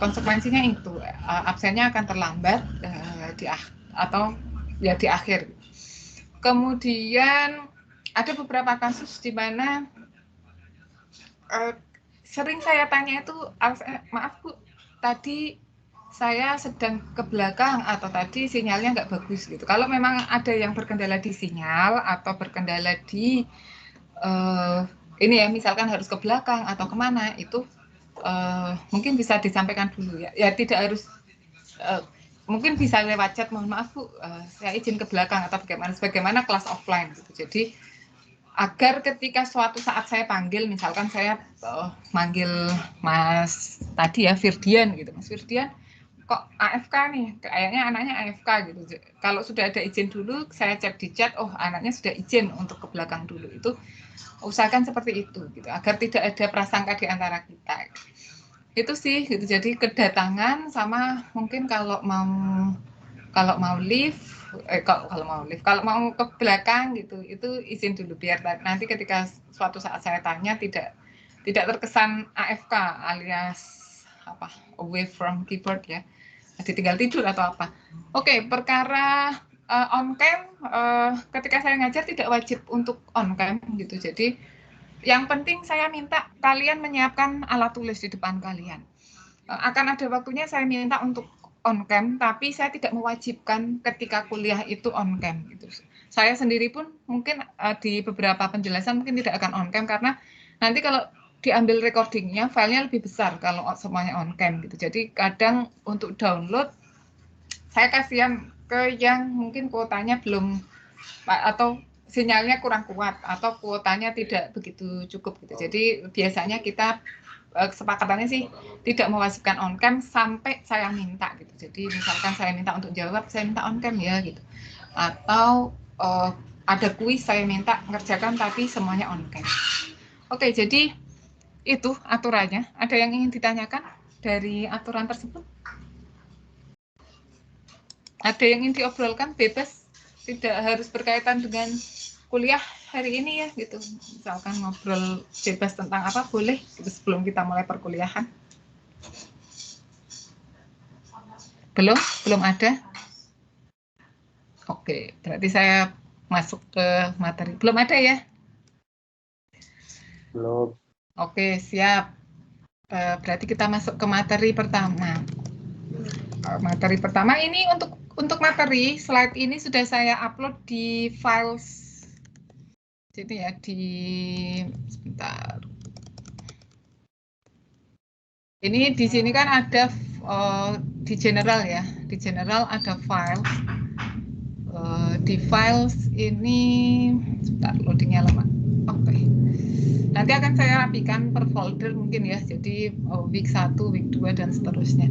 konsekuensinya itu absennya akan terlambat di akhir. Kemudian ada beberapa kasus di mana sering saya tanya itu, maaf Bu, tadi saya sedang ke belakang atau tadi sinyalnya nggak bagus gitu. Kalau memang ada yang berkendala di sinyal atau berkendala di ini ya, misalkan harus ke belakang atau kemana, itu mungkin bisa disampaikan dulu ya. Ya tidak harus, mungkin bisa lewat chat, mohon maaf Bu, saya izin ke belakang atau bagaimana kelas offline gitu. Jadi agar ketika suatu saat saya panggil, misalkan saya manggil Mas tadi ya Firdian gitu, Mas Firdian kok AFK nih, kayaknya anaknya AFK gitu. Kalau sudah ada izin dulu, saya cek di chat, oh anaknya sudah izin untuk ke belakang dulu. Itu usahakan seperti itu, gitu, agar tidak ada prasangka di antara kita. Itu sih, gitu. Jadi kedatangan sama mungkin kalau mau live, kalau mau ke belakang gitu, itu izin dulu biar nanti ketika suatu saat saya tanya tidak terkesan AFK alias apa away from keyboard ya, ditinggal tidur atau apa. Oke, perkara on cam ketika saya ngajar tidak wajib untuk on cam gitu. Jadi yang penting saya minta kalian menyiapkan alat tulis di depan kalian. Akan ada waktunya saya minta untuk on cam, tapi saya tidak mewajibkan ketika kuliah itu on cam gitu. Saya sendiri pun mungkin di beberapa penjelasan mungkin tidak akan on cam karena nanti kalau diambil recordingnya filenya lebih besar kalau semuanya on cam gitu. Jadi kadang untuk download saya kasihan ke yang mungkin kuotanya belum atau sinyalnya kurang kuat atau kuotanya tidak begitu cukup gitu. Jadi biasanya kita kesepakatannya sih tidak mewajibkan on cam sampai saya minta gitu. Jadi misalkan saya minta untuk jawab, saya minta on cam ya gitu. Atau ada kuis saya minta ngerjakan tapi semuanya on cam. Oke, jadi itu aturannya. Ada yang ingin ditanyakan dari aturan tersebut? Ada yang ingin diobrolkan? Bebas, tidak harus berkaitan dengan kuliah hari ini ya gitu. Misalkan ngobrol bebas tentang apa boleh gitu, sebelum kita mulai perkuliahan. Belum ada? Oke, berarti saya masuk ke materi. Belum ada ya? Belum. Oke, siap. Berarti kita masuk ke materi pertama. Materi pertama ini untuk materi slide ini sudah saya upload di files. Jadi ya sebentar. Ini di sini kan ada di general ya. Di general ada file. Di files ini sebentar loadingnya lama. Oke. Nanti akan saya rapikan per folder mungkin ya, jadi week 1, week 2, dan seterusnya.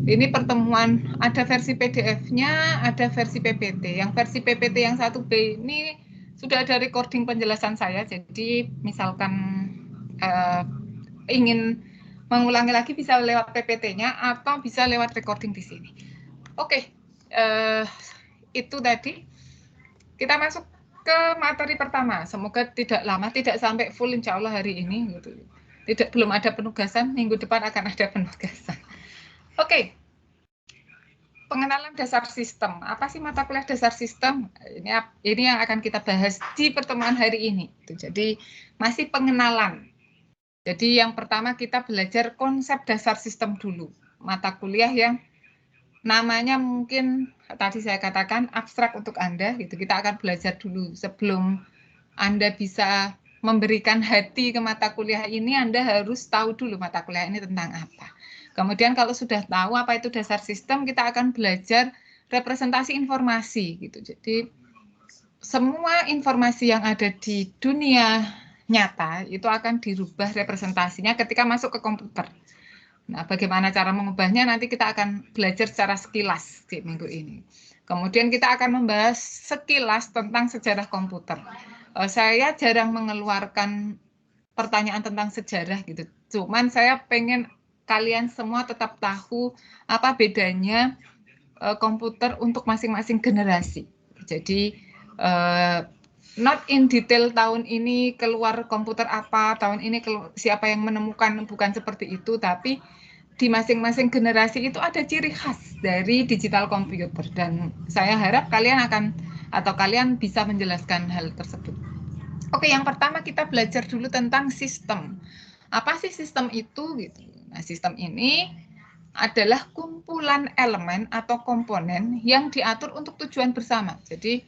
Ini pertemuan, ada versi PDF-nya, ada versi PPT. Yang versi PPT yang 1B ini sudah ada recording penjelasan saya, jadi misalkan ingin mengulangi lagi bisa lewat PPT-nya atau bisa lewat recording di sini. Oke, itu tadi. Kita masuk ke materi pertama, semoga tidak lama, tidak sampai full insya Allah hari ini. Gitu. Belum ada penugasan, minggu depan akan ada penugasan. Oke, pengenalan dasar sistem. Apa sih mata kuliah dasar sistem? Ini yang akan kita bahas di pertemuan hari ini. Jadi masih pengenalan. Jadi yang pertama kita belajar konsep dasar sistem dulu. Mata kuliah yang namanya mungkin tadi saya katakan abstrak untuk Anda, gitu. Kita akan belajar dulu sebelum Anda bisa memberikan hati ke mata kuliah ini, Anda harus tahu dulu mata kuliah ini tentang apa. Kemudian kalau sudah tahu apa itu dasar sistem, kita akan belajar representasi informasi, gitu. Jadi semua informasi yang ada di dunia nyata itu akan dirubah representasinya ketika masuk ke komputer. Nah, bagaimana cara mengubahnya nanti kita akan belajar secara sekilas di minggu ini. Kemudian kita akan membahas sekilas tentang sejarah komputer. Saya jarang mengeluarkan pertanyaan tentang sejarah gitu. Cuman saya pengen kalian semua tetap tahu apa bedanya komputer untuk masing-masing generasi. Jadi not in detail tahun ini keluar komputer apa, tahun ini siapa yang menemukan, bukan seperti itu, tapi di masing-masing generasi itu ada ciri khas dari digital computer dan saya harap kalian kalian bisa menjelaskan hal tersebut. Oke, yang pertama kita belajar dulu tentang sistem. Apa sih sistem itu gitu. Nah, sistem ini adalah kumpulan elemen atau komponen yang diatur untuk tujuan bersama. Jadi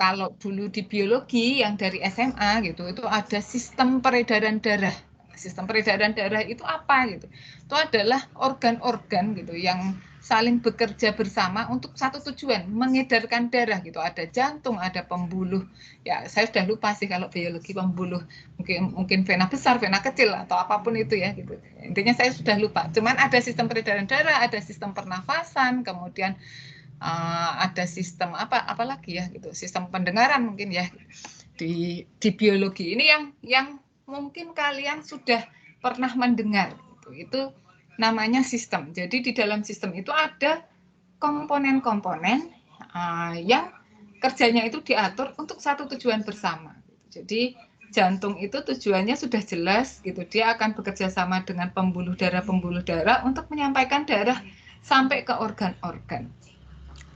kalau dulu di biologi yang dari SMA gitu itu ada sistem peredaran darah Sistem peredaran darah itu apa gitu? Itu adalah organ-organ gitu yang saling bekerja bersama untuk satu tujuan, mengedarkan darah gitu. Ada jantung, ada pembuluh. Ya, saya sudah lupa sih kalau biologi pembuluh. Mungkin vena besar, vena kecil atau apapun itu ya gitu. Intinya saya sudah lupa. Cuman ada sistem peredaran darah, ada sistem pernafasan, kemudian ada sistem apa lagi ya gitu. Sistem pendengaran mungkin ya. Di biologi ini yang mungkin kalian sudah pernah mendengar gitu. Itu namanya sistem. Jadi di dalam sistem itu ada komponen-komponen yang kerjanya itu diatur untuk satu tujuan bersama. Jadi jantung itu tujuannya sudah jelas gitu. Dia akan bekerja sama dengan pembuluh darah untuk menyampaikan darah sampai ke organ-organ.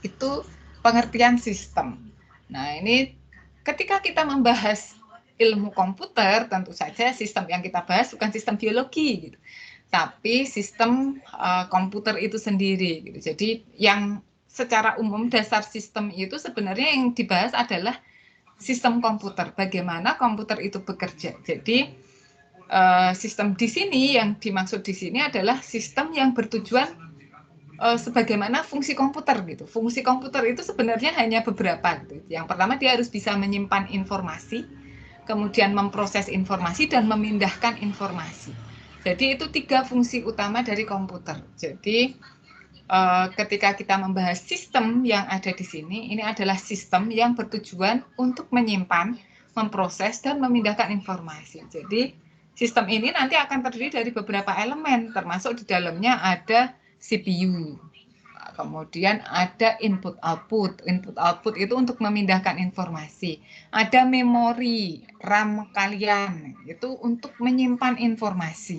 Itu pengertian sistem. Nah, ini ketika kita membahas ilmu komputer, tentu saja sistem yang kita bahas bukan sistem biologi gitu. Tapi sistem komputer itu sendiri gitu. Jadi yang secara umum dasar sistem itu sebenarnya yang dibahas adalah sistem komputer. Bagaimana komputer itu bekerja. Jadi sistem di sini yang dimaksud di sini adalah sistem yang bertujuan sebagaimana fungsi komputer gitu. Fungsi komputer itu sebenarnya hanya beberapa gitu. Yang pertama dia harus bisa menyimpan informasi, kemudian memproses informasi dan memindahkan informasi. Jadi itu 3 fungsi utama dari komputer. Jadi ketika kita membahas sistem yang ada di sini, ini adalah sistem yang bertujuan untuk menyimpan, memproses, dan memindahkan informasi. Jadi sistem ini nanti akan terdiri dari beberapa elemen, termasuk di dalamnya ada CPU. Kemudian ada input-output. Input-output itu untuk memindahkan informasi. Ada memori, RAM kalian, itu untuk menyimpan informasi.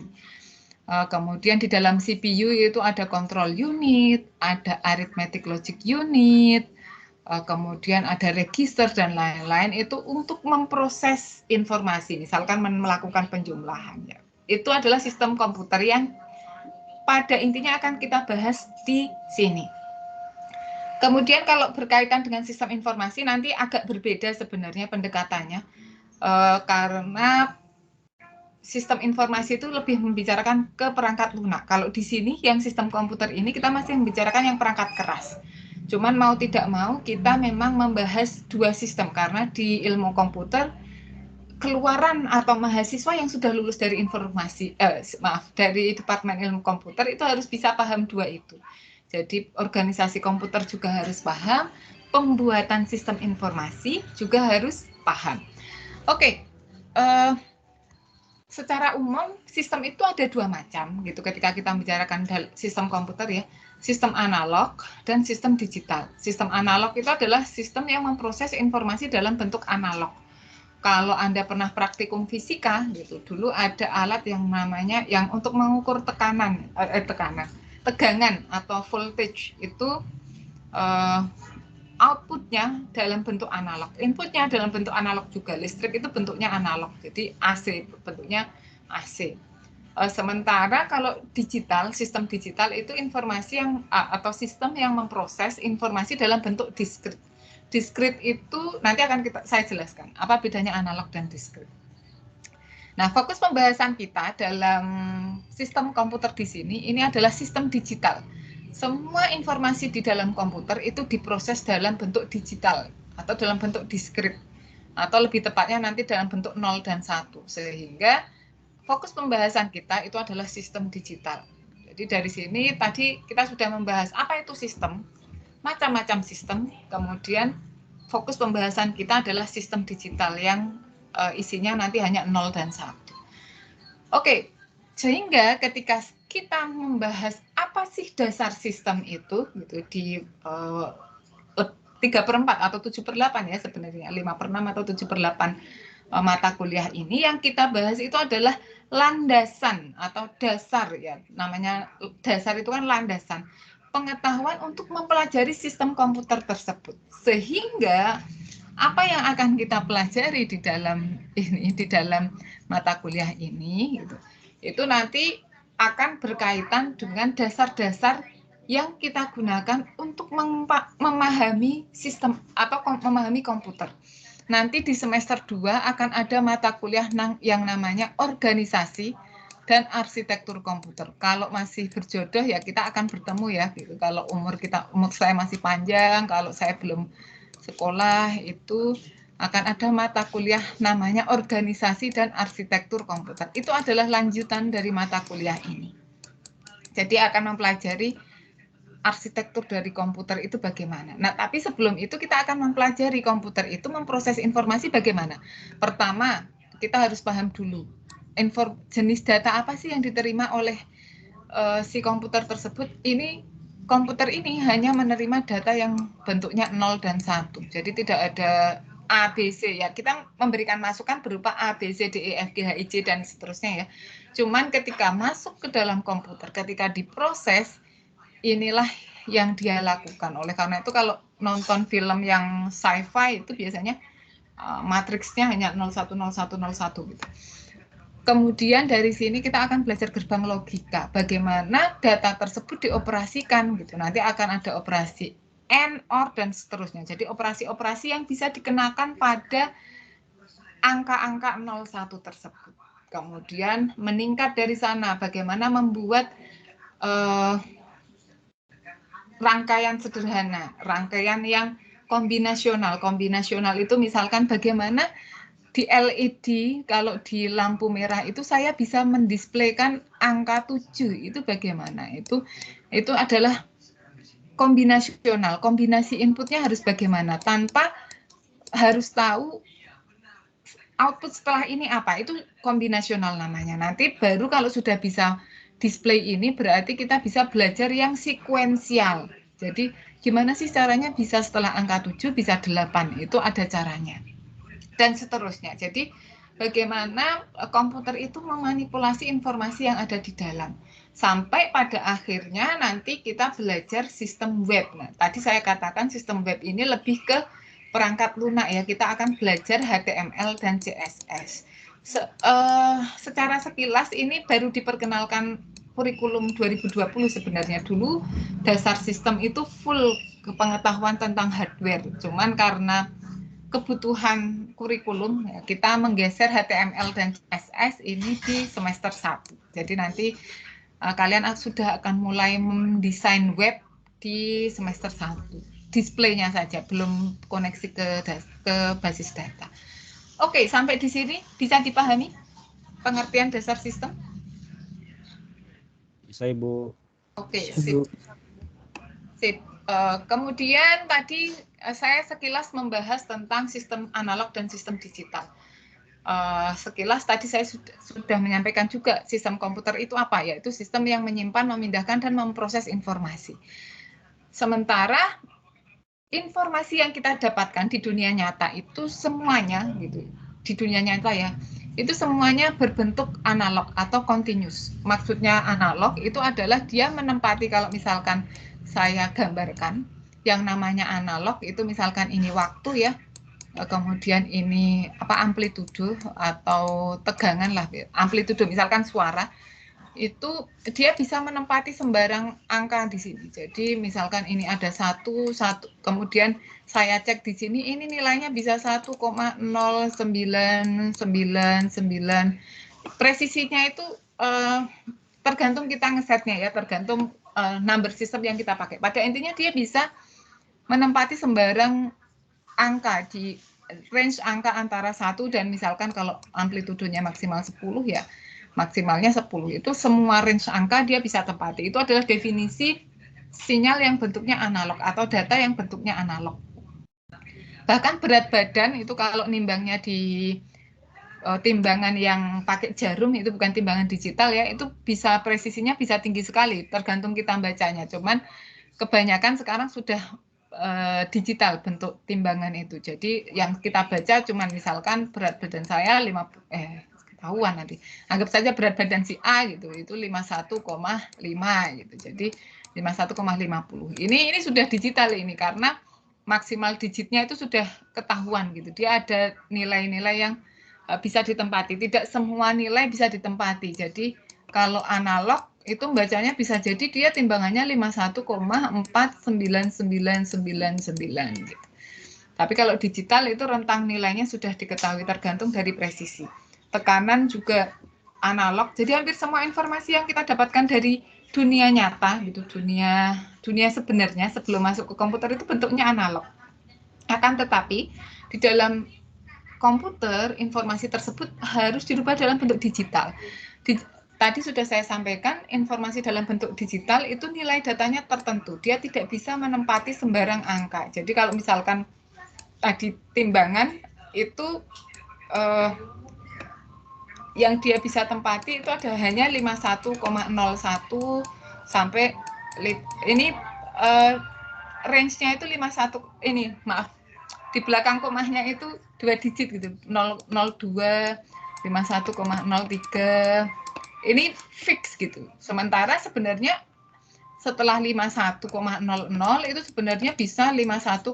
Kemudian di dalam CPU itu ada control unit, ada arithmetic logic unit, kemudian ada register dan lain-lain, itu untuk memproses informasi, misalkan melakukan penjumlahan. Itu adalah sistem komputer yang pada intinya akan kita bahas di sini. Kemudian kalau berkaitan dengan sistem informasi nanti agak berbeda sebenarnya pendekatannya, karena sistem informasi itu lebih membicarakan ke perangkat lunak. Kalau di sini yang sistem komputer ini kita masih membicarakan yang perangkat keras. Cuman mau tidak mau kita memang membahas 2 sistem karena di ilmu komputer keluaran atau mahasiswa yang sudah lulus dari dari Departemen Ilmu Komputer itu harus bisa paham 2 itu. Jadi organisasi komputer juga harus paham, pembuatan sistem informasi juga harus paham. Oke, secara umum sistem itu ada 2 macam gitu ketika kita membicarakan sistem komputer ya, sistem analog dan sistem digital. Sistem analog itu adalah sistem yang memproses informasi dalam bentuk analog. Kalau Anda pernah praktikum fisika gitu, dulu ada alat yang namanya yang untuk mengukur tegangan atau voltage itu outputnya dalam bentuk analog, inputnya dalam bentuk analog juga. Listrik itu bentuknya analog, jadi AC bentuknya AC. Sementara kalau digital, sistem digital itu informasi yang atau sistem yang memproses informasi dalam bentuk diskrit. Diskrit itu nanti akan saya jelaskan apa bedanya analog dan diskrit. Nah, fokus pembahasan kita dalam sistem komputer di sini ini adalah sistem digital. Semua informasi di dalam komputer itu diproses dalam bentuk digital atau dalam bentuk diskrit atau lebih tepatnya nanti dalam bentuk 0 dan 1. Sehingga fokus pembahasan kita itu adalah sistem digital. Jadi dari sini tadi kita sudah membahas apa itu sistem, macam-macam sistem, kemudian fokus pembahasan kita adalah sistem digital yang isinya nanti hanya 0 dan 1. Oke, sehingga ketika kita membahas apa sih dasar sistem itu gitu di 3/4 atau 7/8 ya sebenarnya, 5/6 atau 7/8 mata kuliah ini yang kita bahas itu adalah landasan atau dasar ya, namanya dasar itu kan landasan pengetahuan untuk mempelajari sistem komputer tersebut. Sehingga apa yang akan kita pelajari di dalam mata kuliah ini gitu, itu nanti akan berkaitan dengan dasar-dasar yang kita gunakan untuk memahami sistem atau memahami komputer. nanti di semester 2 akan ada mata kuliah yang namanya organisasi dan arsitektur komputer. Kalau masih berjodoh ya kita akan bertemu ya gitu. Kalau umur saya masih panjang, kalau saya belum sekolah itu akan ada mata kuliah namanya organisasi dan arsitektur komputer. Itu adalah lanjutan dari mata kuliah ini. Jadi akan mempelajari arsitektur dari komputer itu bagaimana. Nah, tapi sebelum itu kita akan mempelajari komputer itu memproses informasi bagaimana. Pertama, kita harus paham dulu jenis data apa sih yang diterima oleh si komputer tersebut. Komputer ini hanya menerima data yang bentuknya 0 dan 1. Jadi tidak ada A, B, C ya. Kita memberikan masukan berupa A, B, C, D, E, F, G, H, I, J dan seterusnya ya. Cuman ketika masuk ke dalam komputer, ketika diproses, inilah yang dia lakukan. Oleh karena itu kalau nonton film yang sci-fi itu biasanya matriksnya hanya 010101 gitu. Kemudian dari sini kita akan belajar gerbang logika, bagaimana data tersebut dioperasikan gitu. Nanti akan ada operasi AND, OR dan seterusnya. Jadi operasi-operasi yang bisa dikenakan pada angka-angka 01 tersebut. Kemudian meningkat dari sana, bagaimana membuat rangkaian sederhana, rangkaian yang kombinasional. Kombinasional itu misalkan bagaimana di LED, kalau di lampu merah itu saya bisa mendisplaykan angka 7, itu bagaimana? Itu adalah kombinasional, kombinasi inputnya harus bagaimana, tanpa harus tahu output setelah ini apa, itu kombinasional namanya. Nanti baru kalau sudah bisa display ini, berarti kita bisa belajar yang sekuensial. Jadi gimana sih caranya bisa setelah angka 7 bisa 8, itu ada caranya. Dan seterusnya. Jadi bagaimana komputer itu memanipulasi informasi yang ada di dalam. Sampai pada akhirnya nanti kita belajar sistem web. Nah, tadi saya katakan sistem web ini lebih ke perangkat lunak ya. Kita akan belajar HTML dan CSS. Secara sekilas ini baru diperkenalkan kurikulum 2020 sebenarnya. Dulu dasar sistem itu full pengetahuan tentang hardware. Cuman karena kebutuhan kurikulum, ya, kita menggeser HTML dan CSS ini di semester 1. Jadi nanti kalian sudah akan mulai mendesain web di semester 1. Displaynya saja, belum koneksi ke basis data. Oke, sampai di sini bisa dipahami pengertian dasar sistem? Bisa, Ibu. Oke, sip. Sip. Kemudian tadi saya sekilas membahas tentang sistem analog dan sistem digital. Sekilas tadi saya sudah menyampaikan juga sistem komputer itu apa, yaitu sistem yang menyimpan, memindahkan, dan memproses informasi. Sementara informasi yang kita dapatkan di dunia nyata itu semuanya, gitu, di dunia nyata ya, itu semuanya berbentuk analog atau continuous. Maksudnya analog itu adalah dia menempati, kalau misalkan saya gambarkan, yang namanya analog itu misalkan ini waktu ya, kemudian ini amplitudo atau tegangan lah, amplitudo misalkan suara, itu dia bisa menempati sembarang angka di sini. Jadi misalkan ini ada 1, kemudian saya cek di sini, ini nilainya bisa 1,0999. Presisinya itu tergantung kita ngesetnya ya, tergantung number system yang kita pakai. Pada intinya dia bisa menempati sembarang angka di range angka antara 1 dan misalkan kalau amplitudonya maksimal 10 ya, maksimalnya 10, itu semua range angka dia bisa tempati. Itu adalah definisi sinyal yang bentuknya analog atau data yang bentuknya analog. Bahkan berat badan itu kalau nimbangnya di timbangan yang pakai jarum, itu bukan timbangan digital ya, itu bisa presisinya bisa tinggi sekali, tergantung kita bacanya. Cuman kebanyakan sekarang sudah digital bentuk timbangan itu. Jadi yang kita baca cuman misalkan berat badan saya ketahuan nanti. Anggap saja berat badan si A gitu, itu 51,5 gitu. Jadi 51,50. Ini sudah digital ini karena maksimal digitnya itu sudah ketahuan gitu. Dia ada nilai-nilai yang bisa ditempati. Tidak semua nilai bisa ditempati. Jadi kalau analog itu bacanya bisa jadi dia timbangannya 51,49999 gitu. Tapi kalau digital itu rentang nilainya sudah diketahui tergantung dari presisi. Tekanan juga analog. Jadi hampir semua informasi yang kita dapatkan dari dunia nyata gitu, dunia sebenarnya sebelum masuk ke komputer itu bentuknya analog. Akan tetapi di dalam komputer informasi tersebut harus dirubah dalam bentuk digital. Tadi sudah saya sampaikan, informasi dalam bentuk digital itu nilai datanya tertentu. Dia tidak bisa menempati sembarang angka. Jadi kalau misalkan tadi timbangan itu yang dia bisa tempati itu ada hanya 51,01 sampai ini range-nya itu 51 ini maaf di belakang komanya itu 2 digit gitu 002 51,03 ini fix gitu. Sementara sebenarnya setelah 51,00 itu sebenarnya bisa 51,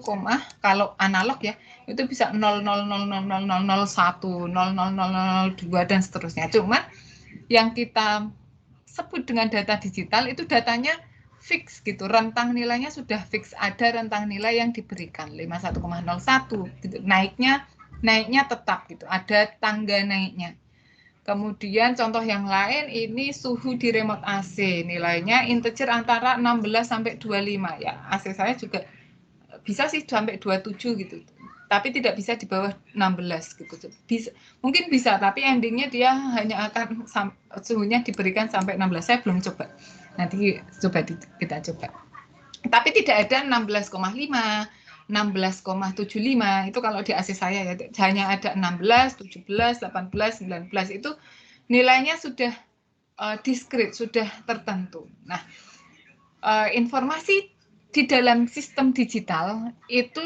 kalau analog ya, itu bisa 0,0000001, 0,00002 dan seterusnya. Cuman yang kita sebut dengan data digital itu datanya fix gitu. Rentang nilainya sudah fix, ada rentang nilai yang diberikan 51,01 gitu. Naiknya tetap gitu. Ada tangga naiknya. Kemudian contoh yang lain ini suhu di remote AC, nilainya integer antara 16 sampai 25 ya. AC saya juga bisa sih sampai 27 gitu. Tapi tidak bisa di bawah 16 gitu. Mungkin bisa, tapi endingnya dia hanya akan suhunya diberikan sampai 16. Saya belum coba. Nanti kita coba. Tapi tidak ada 16,5. 16,75 itu kalau di AC saya ya, hanya ada 16, 17, 18, 19 itu nilainya sudah diskrit, sudah tertentu. Nah, informasi di dalam sistem digital itu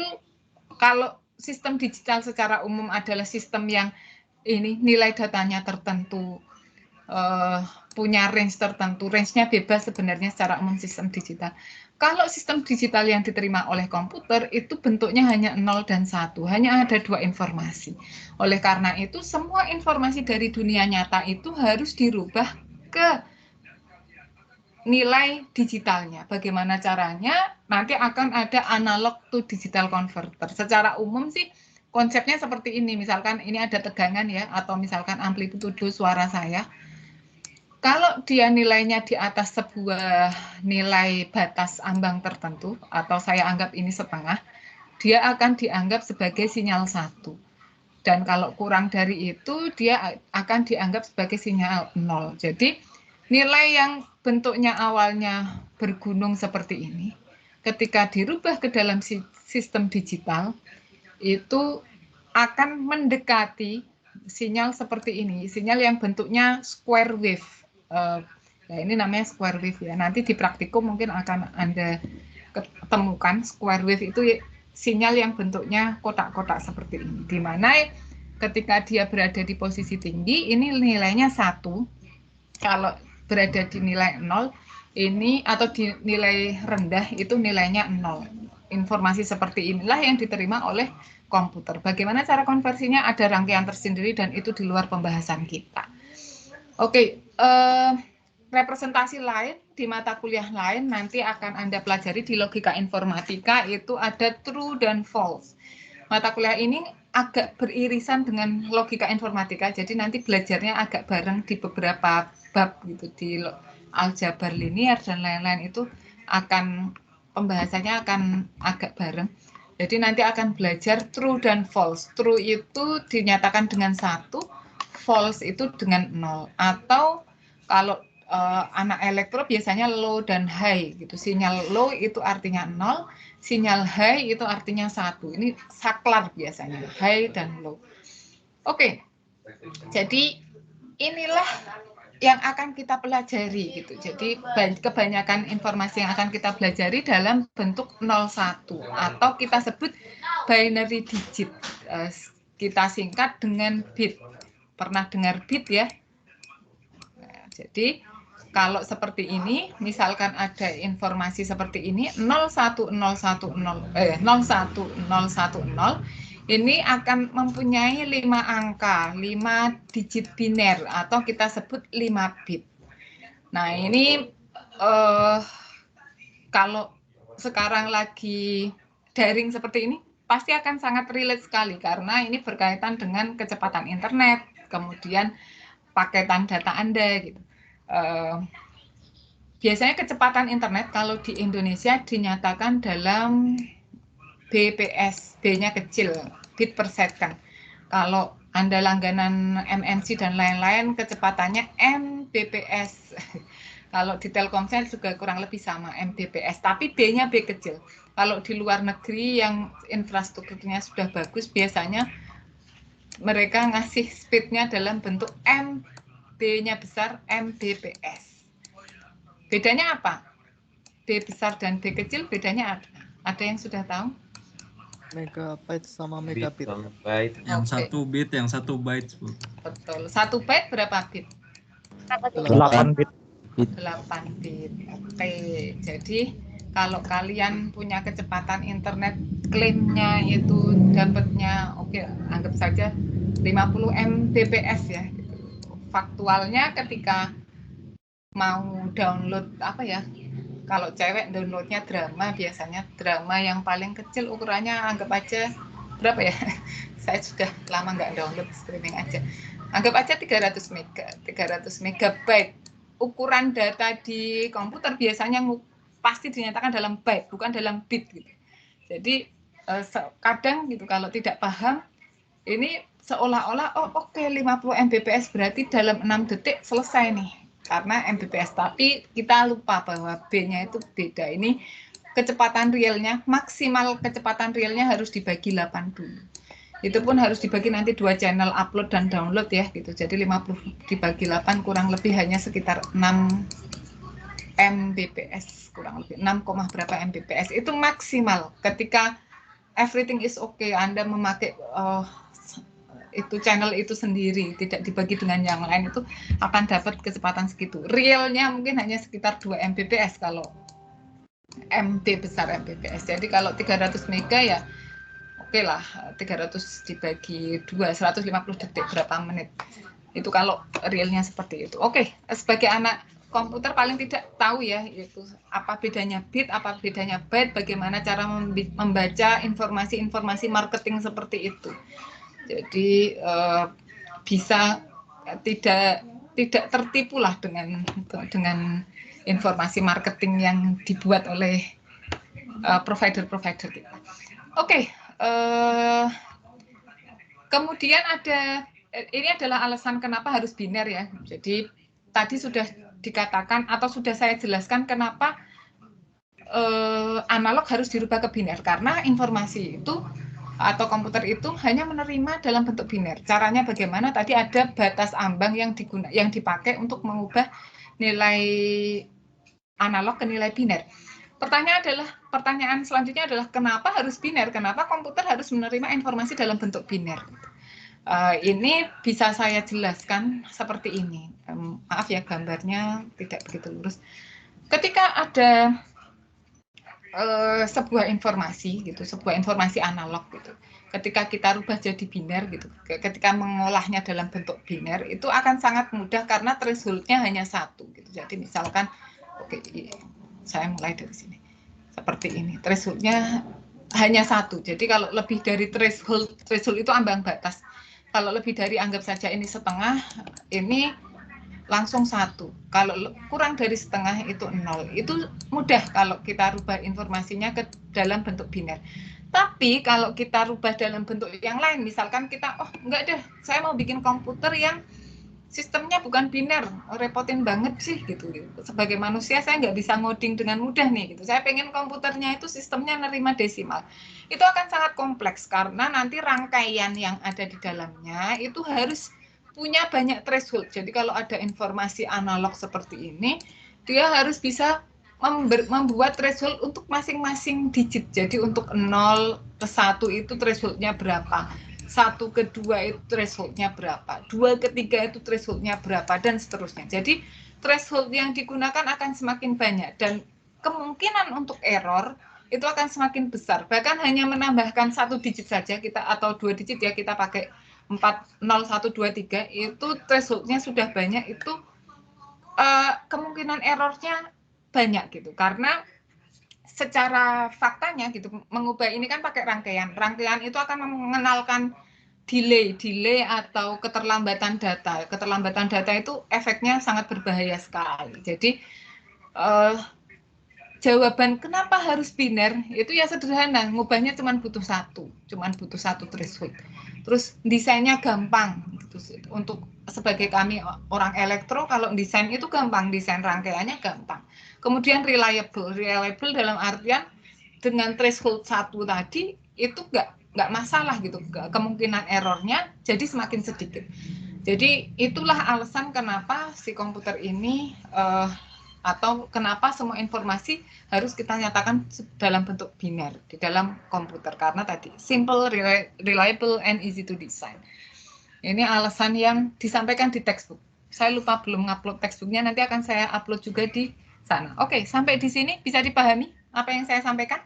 kalau sistem digital secara umum adalah sistem yang ini nilai datanya tertentu, punya range tertentu, range-nya bebas sebenarnya secara umum sistem digital. Kalau sistem digital yang diterima oleh komputer itu bentuknya hanya 0 dan 1, hanya ada 2 informasi. Oleh karena itu semua informasi dari dunia nyata itu harus dirubah ke nilai digitalnya. Bagaimana caranya? Nanti akan ada analog to digital converter. Secara umum sih konsepnya seperti ini, misalkan ini ada tegangan ya, atau misalkan amplitudo suara saya. Kalau dia nilainya di atas sebuah nilai batas ambang tertentu, atau saya anggap ini setengah, dia akan dianggap sebagai sinyal 1. Dan kalau kurang dari itu, dia akan dianggap sebagai sinyal 0. Jadi, nilai yang bentuknya awalnya bergunung seperti ini, ketika dirubah ke dalam sistem digital, itu akan mendekati sinyal seperti ini, sinyal yang bentuknya square wave. Ya ini namanya square wave ya. Nanti di praktikum mungkin akan Anda ketemukan square wave itu sinyal yang bentuknya kotak-kotak seperti ini. Di mana ketika dia berada di posisi tinggi, ini nilainya 1. Kalau berada di nilai 0, ini atau di nilai rendah itu nilainya 0. Informasi seperti inilah yang diterima oleh komputer. Bagaimana cara konversinya? Ada rangkaian tersendiri dan itu di luar pembahasan kita. Oke, representasi lain di mata kuliah lain nanti akan Anda pelajari di logika informatika itu ada true dan false. Mata kuliah ini agak beririsan dengan logika informatika, jadi nanti belajarnya agak bareng di beberapa bab gitu, di aljabar linear dan lain-lain itu akan pembahasannya akan agak bareng. Jadi nanti akan belajar true dan false. True itu dinyatakan dengan 1, false itu dengan 0. Atau kalau anak elektro biasanya low dan high gitu. Sinyal low itu artinya 0, sinyal high itu artinya 1. Ini saklar biasanya, high dan low. Oke. Jadi inilah yang akan kita pelajari gitu. Jadi kebanyakan informasi yang akan kita pelajari dalam bentuk 01 atau kita sebut binary digit. Kita singkat dengan bit. Pernah dengar bit ya? Nah, jadi kalau seperti ini, misalkan ada informasi seperti ini 01010 ini akan mempunyai 5 angka, 5 digit biner atau kita sebut 5 bit. Nah, ini kalau sekarang lagi daring seperti ini, pasti akan sangat relate sekali karena ini berkaitan dengan kecepatan internet, kemudian paketan data Anda gitu. Biasanya kecepatan internet kalau di Indonesia dinyatakan dalam BPS, B-nya kecil, bit per second. Kalau Anda langganan MNC dan lain-lain, kecepatannya Mbps. Kalau di Telkomsel juga kurang lebih sama, Mbps, tapi B-nya B kecil. Kalau di luar negeri yang infrastrukturnya sudah bagus, biasanya mereka ngasih speed-nya dalam bentuk M, B-nya besar, Mbps. Bedanya apa? B besar dan B kecil bedanya ada. Ada yang sudah tahu? Megabyte sama megabit. Yang Oke. 1 bit, yang 1 byte, Bu. Betul. 1 byte berapa bit? 8 bit. 8 bit. Oke. Jadi kalau kalian punya kecepatan internet klaimnya itu dapatnya oke, anggap saja 50 Mbps ya. Faktualnya ketika mau download apa ya? Kalau cewek downloadnya drama, biasanya drama yang paling kecil ukurannya anggap aja berapa ya? Saya sudah lama nggak download, streaming aja. Anggap aja 300 megabyte. Ukuran data di komputer biasanya pasti dinyatakan dalam byte, bukan dalam bit gitu. Jadi kadang gitu kalau tidak paham, ini seolah-olah oke 50 Mbps berarti dalam 6 detik selesai nih. Karena Mbps, tapi kita lupa bahwa B-nya itu beda. Ini kecepatan realnya, maksimal kecepatan realnya harus dibagi 8 dulu. Itu pun harus dibagi nanti 2 channel upload dan download ya gitu. Jadi 50 dibagi 8 kurang lebih hanya sekitar 6 Mbps, kurang lebih 6, berapa Mbps. Itu maksimal ketika everything is okay, Anda memakai itu channel itu sendiri, tidak dibagi dengan yang lain, itu akan dapat kecepatan segitu. Realnya mungkin hanya sekitar 2 Mbps kalau MB besar Mbps. Jadi kalau 300 mega ya oke lah, 300 dibagi 2, 150 detik berapa menit. Itu kalau realnya seperti itu. Oke, sebagai anak komputer paling tidak tahu ya, itu apa bedanya bit, apa bedanya byte, bagaimana cara membaca informasi-informasi marketing seperti itu. Jadi bisa tidak tertipu lah dengan informasi marketing yang dibuat oleh provider-provider kita. Oke, kemudian ini adalah alasan kenapa harus biner ya. Jadi tadi sudah dikatakan atau sudah saya jelaskan kenapa analog harus dirubah ke biner, karena informasi itu atau komputer itu hanya menerima dalam bentuk biner. Caranya bagaimana? Tadi ada batas ambang yang dipakai untuk mengubah nilai analog ke nilai biner. Pertanyaan selanjutnya adalah kenapa harus biner? Kenapa komputer harus menerima informasi dalam bentuk biner? Ini bisa saya jelaskan seperti ini. Maaf ya gambarnya tidak begitu lurus. Ketika ada sebuah informasi gitu, sebuah informasi analog gitu. Ketika kita rubah jadi biner gitu, ketika mengolahnya dalam bentuk biner itu akan sangat mudah karena threshold-nya hanya 1 gitu. Jadi misalkan oke, saya mulai dari sini. Seperti ini. Threshold-nya hanya 1. Jadi kalau lebih dari threshold itu ambang batas. Kalau lebih dari anggap saja ini setengah, ini langsung 1. Kalau kurang dari setengah itu 0. Itu mudah kalau kita rubah informasinya ke dalam bentuk biner. Tapi kalau kita rubah dalam bentuk yang lain, misalkan kita, enggak deh, saya mau bikin komputer yang sistemnya bukan biner, repotin banget sih gitu. Sebagai manusia saya nggak bisa ngoding dengan mudah nih gitu. Saya pengen komputernya itu sistemnya nerima desimal. Itu akan sangat kompleks karena nanti rangkaian yang ada di dalamnya itu harus punya banyak threshold. Jadi kalau ada informasi analog seperti ini, dia harus bisa membuat threshold untuk masing-masing digit. Jadi untuk 0 ke 1 itu thresholdnya berapa, 1 ke 2 itu thresholdnya berapa, 2 ke 3 itu thresholdnya berapa, dan seterusnya. Jadi threshold yang digunakan akan semakin banyak dan kemungkinan untuk error itu akan semakin besar. Bahkan hanya menambahkan 1 digit saja kita atau 2 digit ya, kita pakai 4, 0, 1, 2, 3 itu thresholdnya sudah banyak, itu kemungkinan errornya banyak gitu, karena secara faktanya gitu, mengubah ini kan pakai rangkaian. Rangkaian itu akan mengenalkan delay atau keterlambatan data. Keterlambatan data itu efeknya sangat berbahaya sekali. Jadi jawaban kenapa harus biner itu ya sederhana, ngubahnya cuma butuh satu threshold. Terus desainnya gampang gitu. Untuk sebagai kami orang elektro, kalau desain itu gampang, desain rangkaiannya gampang. Kemudian reliable dalam artian dengan threshold 1 tadi itu nggak masalah gitu, kemungkinan errornya jadi semakin sedikit. Jadi itulah alasan kenapa si komputer ini atau kenapa semua informasi harus kita nyatakan dalam bentuk biner di dalam komputer, karena tadi simple, reliable, and easy to design. Ini alasan yang disampaikan di textbook. Saya lupa belum ngupload textbooknya, nanti akan saya upload juga di sana. Oke, sampai di sini bisa dipahami apa yang saya sampaikan?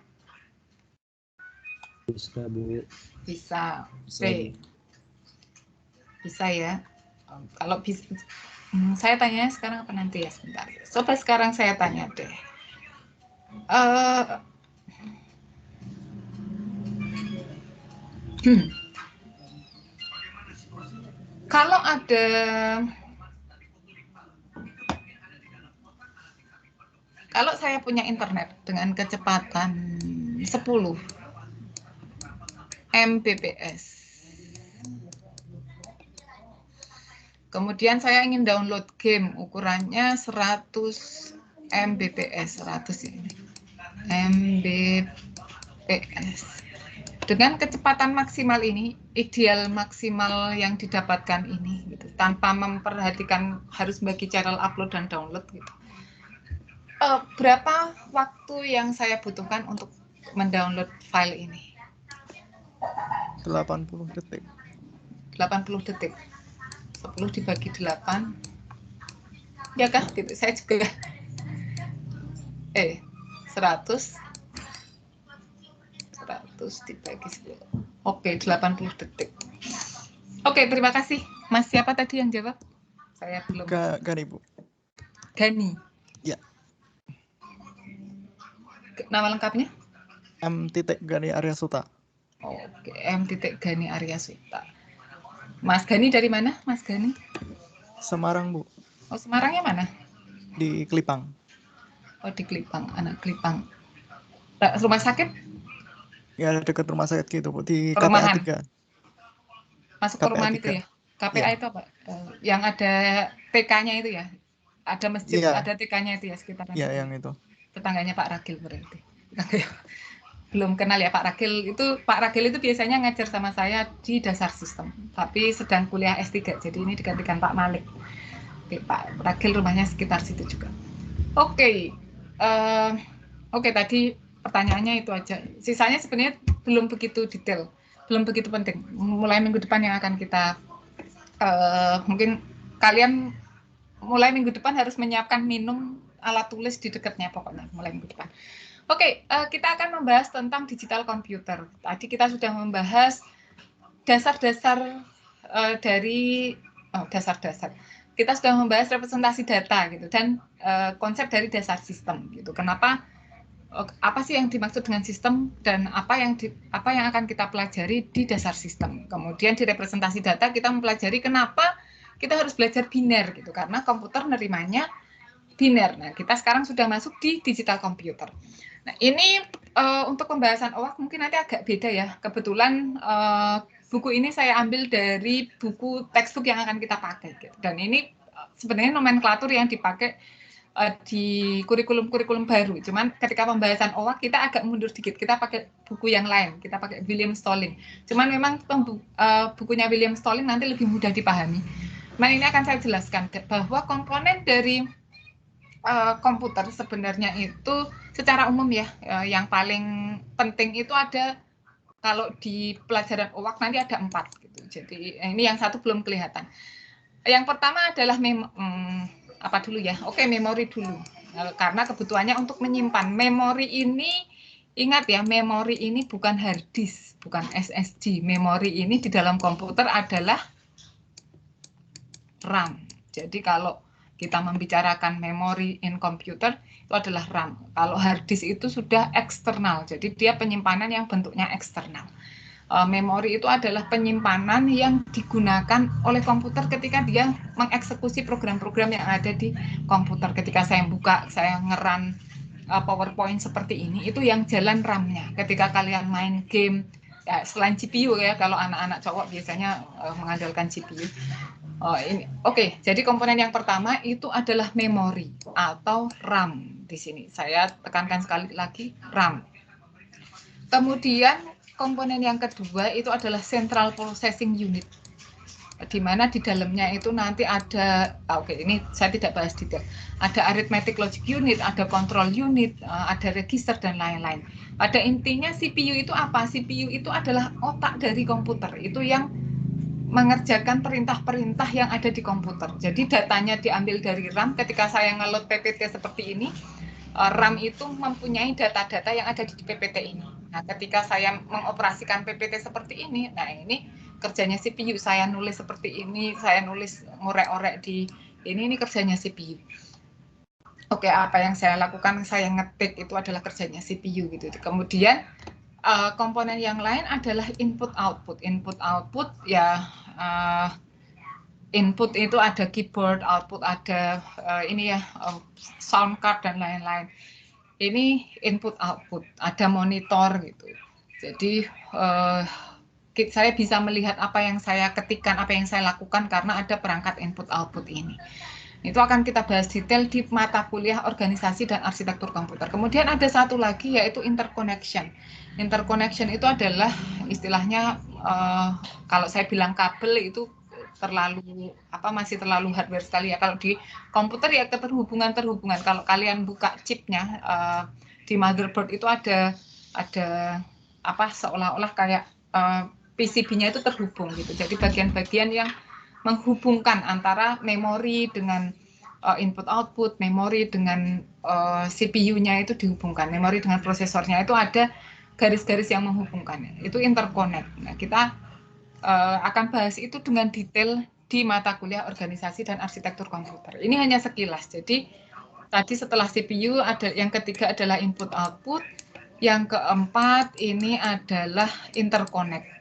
Bisa, Bu. Bisa. Oke. Bisa ya. Kalau bisa, saya tanya sekarang apa nanti ya, sebentar. Coba sekarang saya tanya deh. Kalau saya punya internet dengan kecepatan 10 Mbps, kemudian saya ingin download game ukurannya 100 Mbps, 100 ini Mbps. Dengan kecepatan maksimal ini, ideal maksimal yang didapatkan ini, gitu, tanpa memperhatikan harus bagi channel upload dan download, gitu. Berapa waktu yang saya butuhkan untuk mendownload file ini? 80 detik. 80 detik. 10 dibagi 8. Ya kah? Gitu. Saya juga 100 dibagi 10. Oke, 80 detik. Oke, terima kasih. Mas, siapa tadi yang jawab? Saya belum. Gani, Bu. Gani. Ya. Nama lengkapnya? M. Gani Aryasuta. Oke, M. Gani Aryasuta. Mas Gani dari mana, Mas Gani? Semarang, Bu. Oh, Semarangnya mana? Di Kelipang. Oh, di Kelipang, anak Kelipang. Rumah sakit? Ya, dekat rumah sakit gitu, Bu. Di Perumahan. KPA 3. Masuk KPA perumahan 3. itu ya? KPA Ya. itu apa? Yang ada TK-nya itu ya? Ada masjid, Ya. ada TK-nya itu ya sekitar. Iya, yang itu. Tetangganya Pak Ragil berarti. Belum kenal ya Pak Ragil. Pak Ragil itu biasanya ngajar sama saya di dasar sistem. Tapi sedang kuliah S3, jadi ini digantikan Pak Malik. Oke, Pak Ragil rumahnya sekitar situ juga. Oke. Oke, tadi pertanyaannya itu aja. Sisanya sebenarnya belum begitu detail, belum begitu penting. Mulai minggu depan yang akan kita, mungkin kalian mulai minggu depan harus menyiapkan minum, alat tulis di dekatnya pokoknya, mulai minggu depan. Oke, kita akan membahas tentang digital computer. Tadi kita sudah membahas dasar-dasar dari dasar-dasar. Kita sudah membahas representasi data gitu dan konsep dari dasar sistem gitu. Kenapa? Apa sih yang dimaksud dengan sistem dan apa yang akan kita pelajari di dasar sistem. Kemudian di representasi data kita mempelajari kenapa kita harus belajar biner gitu, karena komputer nerimanya biner. Nah, kita sekarang sudah masuk di digital computer. Nah, ini untuk pembahasan OWASP mungkin nanti agak beda ya. Kebetulan buku ini saya ambil dari buku textbook yang akan kita pakai gitu. Dan ini sebenarnya nomenklatur yang dipakai di kurikulum baru. Cuman ketika pembahasan OWASP kita agak mundur sedikit. Kita pakai buku yang lain. Kita pakai William Stalling. Cuman memang bukunya William Stalling nanti lebih mudah dipahami. Nah, ini akan saya jelaskan bahwa komponen dari komputer sebenarnya itu secara umum ya, yang paling penting itu ada, kalau di pelajaran OWASP nanti ada 4 gitu. Jadi ini yang satu belum kelihatan. Yang pertama adalah apa dulu ya? Oke, memori dulu. Karena kebutuhannya untuk menyimpan. Memori ini, ingat ya, memori ini bukan hard disk, bukan SSD. Memori ini di dalam komputer adalah RAM. Jadi kalau kita membicarakan memory in computer, itu adalah RAM. Kalau hard disk itu sudah eksternal, jadi dia penyimpanan yang bentuknya eksternal. Memori itu adalah penyimpanan yang digunakan oleh komputer ketika dia mengeksekusi program-program yang ada di komputer. Ketika saya buka, saya ngeran PowerPoint seperti ini, itu yang jalan RAM-nya. Ketika kalian main game, ya, selain CPU ya, kalau anak-anak cowok biasanya mengandalkan CPU. Oke, jadi komponen yang pertama itu adalah memori atau RAM. Di sini saya tekankan sekali lagi RAM. Kemudian komponen yang kedua itu adalah Central Processing Unit, di mana di dalamnya itu nanti ada, ini saya tidak bahas detail, ada Arithmetic Logic Unit, ada Control Unit, ada register dan lain-lain. Pada intinya CPU itu apa? CPU itu adalah otak dari komputer, itu yang mengerjakan perintah-perintah yang ada di komputer. Jadi datanya diambil dari RAM. Ketika saya ngeload PPT seperti ini, RAM itu mempunyai data-data yang ada di PPT ini. Nah, ketika saya mengoperasikan PPT seperti ini, nah ini kerjanya CPU. Saya nulis seperti ini, saya nulis ngorek-orek di ini kerjanya CPU. Oke, apa yang saya lakukan, saya ngetik, itu adalah kerjanya CPU gitu. Kemudian komponen yang lain adalah input-output. Input-output ya, input itu ada keyboard, output ada sound card dan lain-lain. Ini input-output, ada monitor gitu. Jadi saya bisa melihat apa yang saya ketikkan, apa yang saya lakukan karena ada perangkat input-output ini. Itu akan kita bahas detail di mata kuliah organisasi dan arsitektur komputer. Kemudian ada satu lagi yaitu interconnection. Interconnection itu adalah istilahnya kalau saya bilang kabel itu terlalu masih terlalu hardware sekali ya. Kalau di komputer ya keterhubungan. Kalau kalian buka chipnya di motherboard itu ada seolah-olah kayak PCB-nya itu terhubung gitu. Jadi bagian-bagian yang menghubungkan antara memori dengan input-output, memori dengan CPU-nya itu dihubungkan, memori dengan prosesornya itu ada garis-garis yang menghubungkannya, itu interconnect. Nah, kita akan bahas itu dengan detail di mata kuliah organisasi dan arsitektur komputer. Ini hanya sekilas. Jadi tadi setelah CPU ada yang ketiga adalah input-output, yang keempat ini adalah interconnect.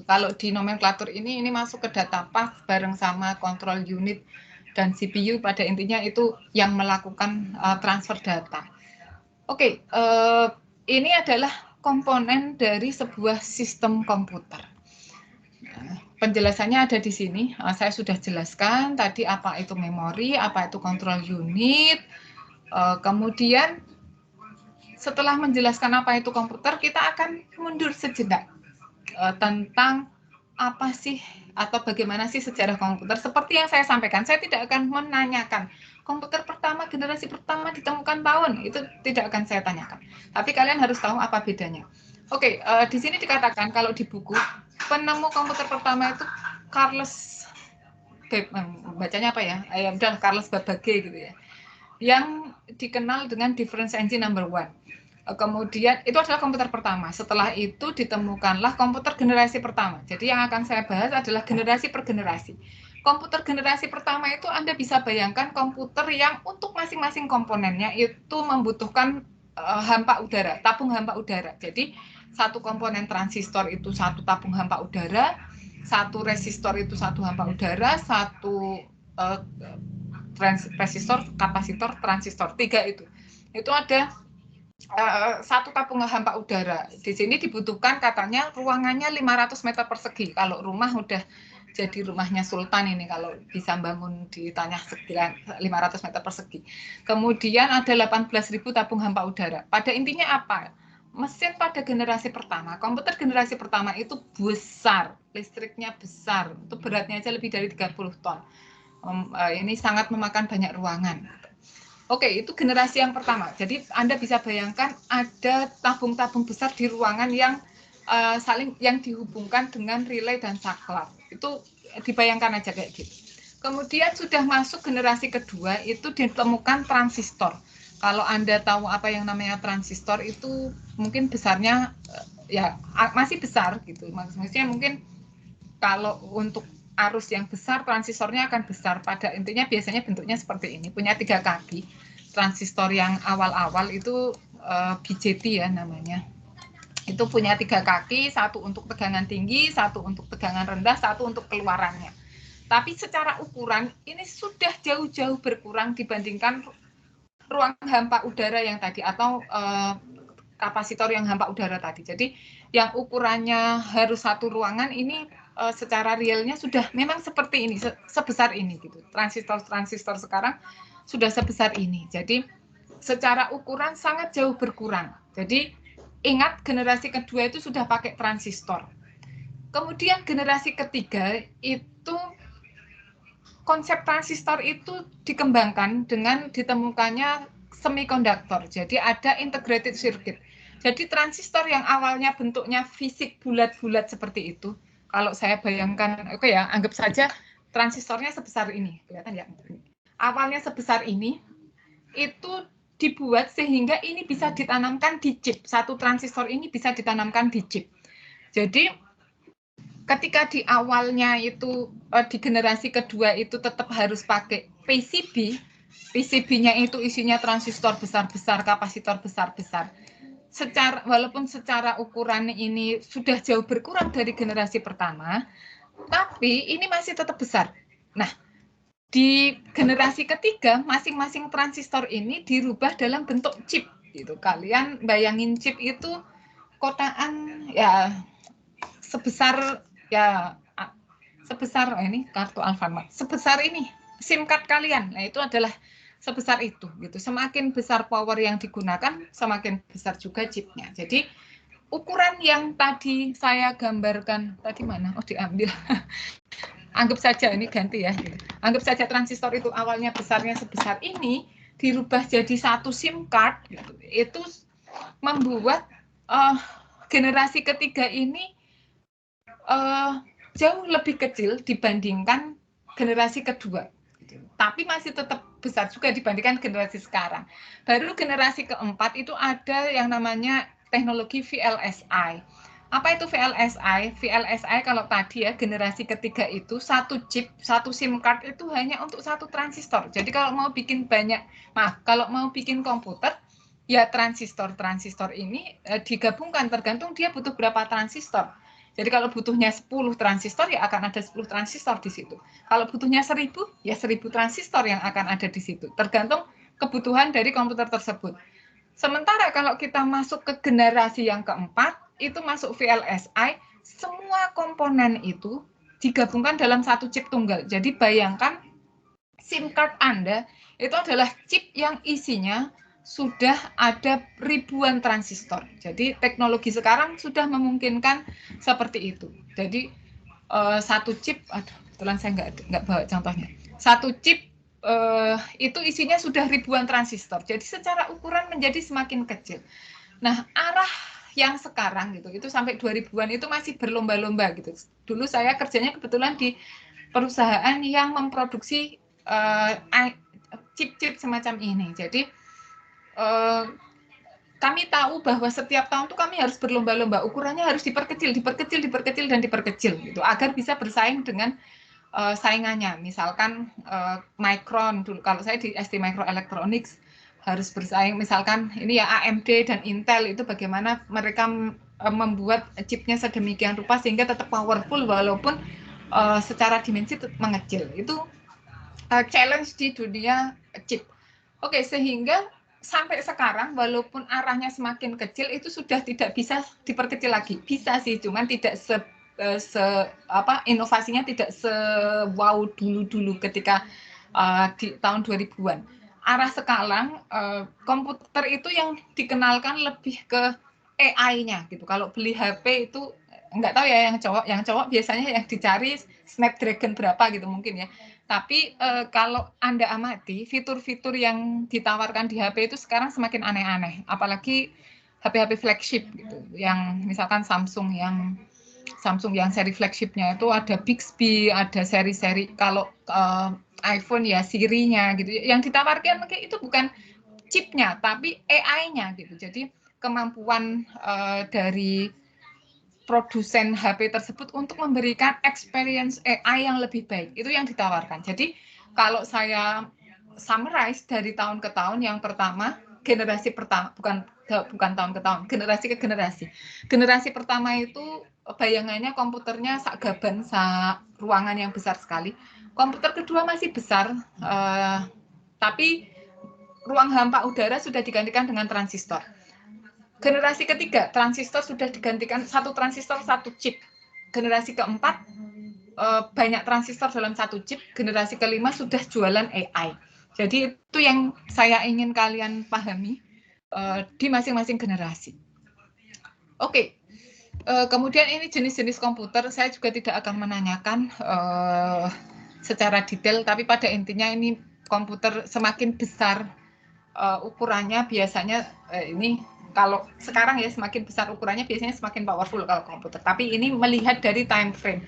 Kalau di nomenklatur ini masuk ke data path bareng sama control unit dan CPU, pada intinya itu yang melakukan transfer data. Oke, ini adalah komponen dari sebuah sistem komputer. Penjelasannya ada di sini. Saya sudah jelaskan tadi apa itu memori, apa itu control unit. Kemudian setelah menjelaskan apa itu komputer, kita akan mundur sejenak tentang apa sih atau bagaimana sih sejarah komputer. Seperti yang saya sampaikan, saya tidak akan menanyakan komputer pertama, generasi pertama ditemukan tahun, itu tidak akan saya tanyakan. Tapi kalian harus tahu apa bedanya. Oke, di sini dikatakan kalau di buku, penemu komputer pertama itu Charles, bacanya apa ya? Udah Charles Babbage gitu ya. Yang dikenal dengan Difference Engine No. 1. Kemudian itu adalah komputer pertama. Setelah itu ditemukanlah komputer generasi pertama. Jadi yang akan saya bahas adalah generasi per generasi. Komputer generasi pertama itu Anda bisa bayangkan komputer yang untuk masing-masing komponennya itu membutuhkan hampa udara, tabung hampa udara. Jadi satu komponen transistor itu satu tabung hampa udara, satu resistor itu satu hampa udara, satu resistor, kapasitor, transistor, 3 itu. Itu ada satu tabung hampa udara. Di sini dibutuhkan katanya ruangannya 500 meter persegi. Kalau rumah udah jadi rumahnya Sultan ini kalau bisa bangun di tanah 500 meter persegi. Kemudian ada 18.000 tabung hampa udara. Pada intinya apa? Mesin pada generasi pertama, komputer generasi pertama itu besar, listriknya besar, itu beratnya aja lebih dari 30 ton. Ini sangat memakan banyak ruangan. Oke, itu generasi yang pertama. Jadi Anda bisa bayangkan ada tabung-tabung besar di ruangan yang yang dihubungkan dengan relay dan saklar. Itu dibayangkan aja kayak gitu. Kemudian sudah masuk generasi kedua, itu ditemukan transistor. Kalau Anda tahu apa yang namanya transistor, itu mungkin besarnya ya masih besar gitu. Maksudnya mungkin kalau untuk arus yang besar, transistornya akan besar. Pada intinya biasanya bentuknya seperti ini, punya 3 kaki. transistor yang awal-awal itu BJT ya namanya. Itu punya 3 kaki, satu untuk tegangan tinggi, satu untuk tegangan rendah, satu untuk keluarannya. Tapi secara ukuran ini sudah jauh-jauh berkurang dibandingkan ruang hampa udara yang tadi atau kapasitor yang hampa udara tadi. Jadi yang ukurannya harus satu ruangan ini secara realnya sudah memang seperti ini, sebesar ini gitu. Transistor sekarang sudah sebesar ini. Jadi secara ukuran sangat jauh berkurang. Jadi ingat generasi kedua itu sudah pakai transistor. Kemudian generasi ketiga itu konsep transistor itu dikembangkan dengan ditemukannya semikonduktor. Jadi ada integrated circuit. Jadi transistor yang awalnya bentuknya fisik bulat-bulat seperti itu, kalau saya bayangkan, oke ya, anggap saja transistornya sebesar ini, kelihatan ya? Awalnya sebesar ini, itu dibuat sehingga ini bisa ditanamkan di chip. Satu transistor ini bisa ditanamkan di chip. Jadi ketika di awalnya itu di generasi kedua itu tetap harus pakai PCB, PCB-nya itu isinya transistor besar-besar, kapasitor besar-besar. Walaupun secara ukuran ini sudah jauh berkurang dari generasi pertama, tapi ini masih tetap besar. Nah, di generasi ketiga, masing-masing transistor ini dirubah dalam bentuk chip. Gitu. Kalian bayangin chip itu kotaan ya sebesar ini kartu Alfamart, sebesar ini SIM card kalian. Nah, itu adalah sebesar itu gitu. Semakin besar power yang digunakan, semakin besar juga chipnya. Jadi ukuran yang tadi saya gambarkan tadi mana? Oh, diambil. Anggap saja ini ganti ya. Gitu. Anggap saja transistor itu awalnya besarnya sebesar ini, dirubah jadi satu SIM card. Gitu. Itu membuat generasi ketiga ini jauh lebih kecil dibandingkan generasi kedua. Tapi masih tetap besar juga dibandingkan generasi sekarang. Baru generasi keempat itu ada yang namanya teknologi VLSI. Apa itu VLSI? VLSI kalau tadi ya generasi ketiga itu satu chip, satu SIM card itu hanya untuk satu transistor. Jadi kalau mau bikin kalau mau bikin komputer, ya transistor ini digabungkan tergantung dia butuh berapa transistor. Jadi kalau butuhnya 10 transistor, ya akan ada 10 transistor di situ. Kalau butuhnya 1000, ya 1000 transistor yang akan ada di situ. Tergantung kebutuhan dari komputer tersebut. Sementara kalau kita masuk ke generasi yang keempat, itu masuk VLSI, semua komponen itu digabungkan dalam satu chip tunggal. Jadi bayangkan SIM card Anda itu adalah chip yang isinya sudah ada ribuan transistor. Jadi teknologi sekarang sudah memungkinkan seperti itu. Jadi satu chip, kebetulan saya nggak bawa contohnya. Satu chip itu isinya sudah ribuan transistor. Jadi secara ukuran menjadi semakin kecil. Nah, arah yang sekarang gitu, itu sampai 2000-an itu masih berlomba-lomba gitu. Dulu saya kerjanya kebetulan di perusahaan yang memproduksi chip-chip semacam ini. Jadi kami tahu bahwa setiap tahun tuh kami harus berlomba-lomba, ukurannya harus diperkecil gitu, agar bisa bersaing dengan saingannya. Misalkan Micron dulu, kalau saya di ST Microelectronics harus bersaing, misalkan ini ya AMD dan Intel itu bagaimana mereka membuat chipnya sedemikian rupa sehingga tetap powerful walaupun secara dimensi mengecil. Itu challenge di dunia chip. Oke, sehingga sampai sekarang walaupun arahnya semakin kecil itu sudah tidak bisa diperkecil lagi. Bisa sih, cuman tidak inovasinya tidak se-wow dulu ketika di tahun 2000-an. Arah sekarang komputer itu yang dikenalkan lebih ke AI-nya gitu. Kalau beli HP itu nggak tahu ya yang cowok biasanya yang dicari Snapdragon berapa gitu mungkin ya. Tapi kalau Anda amati, fitur-fitur yang ditawarkan di HP itu sekarang semakin aneh-aneh. Apalagi HP-HP flagship gitu. Yang misalkan Samsung yang seri flagshipnya itu ada Bixby, ada seri-seri. Kalau iPhone ya Siri-nya gitu. Yang ditawarkan itu bukan chipnya, tapi AI-nya gitu. Jadi kemampuan dari produsen HP tersebut untuk memberikan experience AI yang lebih baik. Itu yang ditawarkan. Jadi kalau saya summarize dari tahun ke tahun, yang pertama, generasi pertama, bukan tahun ke tahun, generasi ke generasi. Generasi pertama itu bayangannya komputernya sak gaban, sak ruangan yang besar sekali. Komputer kedua masih besar, tapi ruang hampa udara sudah digantikan dengan transistor. Generasi ketiga, transistor sudah digantikan satu transistor, satu chip. Generasi keempat, banyak transistor dalam satu chip. Generasi kelima sudah jualan AI. Jadi itu yang saya ingin kalian pahami di masing-masing generasi. Oke, kemudian ini jenis-jenis komputer, saya juga tidak akan menanyakan secara detail, tapi pada intinya ini komputer semakin besar ukurannya biasanya ini kalau sekarang ya semakin besar ukurannya biasanya semakin powerful kalau komputer. Tapi ini melihat dari time frame.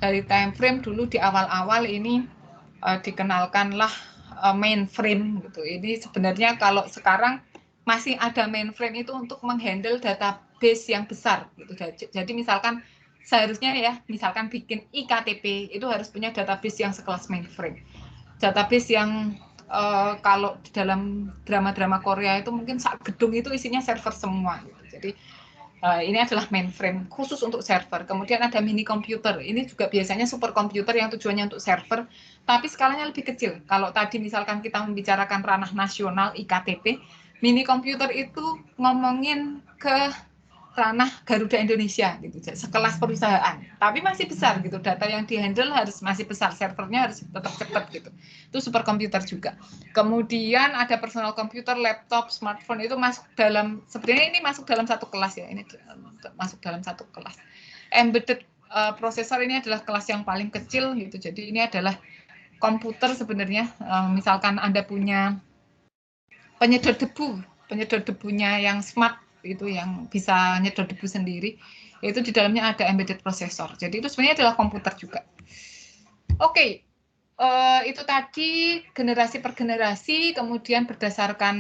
Dari time frame dulu di awal-awal ini dikenalkanlah mainframe gitu. Ini sebenarnya kalau sekarang masih ada mainframe itu untuk menghandle database yang besar gitu. Jadi misalkan seharusnya ya, misalkan bikin iktp itu harus punya database yang sekelas mainframe. Database yang kalau di dalam drama-drama Korea itu mungkin sak gedung itu isinya server semua gitu. Jadi ini adalah mainframe khusus untuk server. Kemudian ada mini komputer. Ini juga biasanya super komputer yang tujuannya untuk server, tapi skalanya lebih kecil. Kalau tadi misalkan kita membicarakan ranah nasional iktp, mini komputer itu ngomongin ke ranah Garuda Indonesia gitu, sekelas perusahaan, tapi masih besar gitu, data yang dihandle harus masih besar, servernya harus tetap cepat gitu, itu superkomputer juga. Kemudian ada personal komputer, laptop, smartphone, itu masuk dalam, sebenarnya ini masuk dalam satu kelas ya, ini masuk dalam satu kelas. Embedded processor ini adalah kelas yang paling kecil gitu, jadi ini adalah komputer sebenarnya, misalkan Anda punya penyedot debunya yang smart, itu yang bisa nyedot debu sendiri, itu di dalamnya ada embedded processor. Jadi itu sebenarnya adalah komputer juga. Oke, itu tadi generasi per generasi, kemudian berdasarkan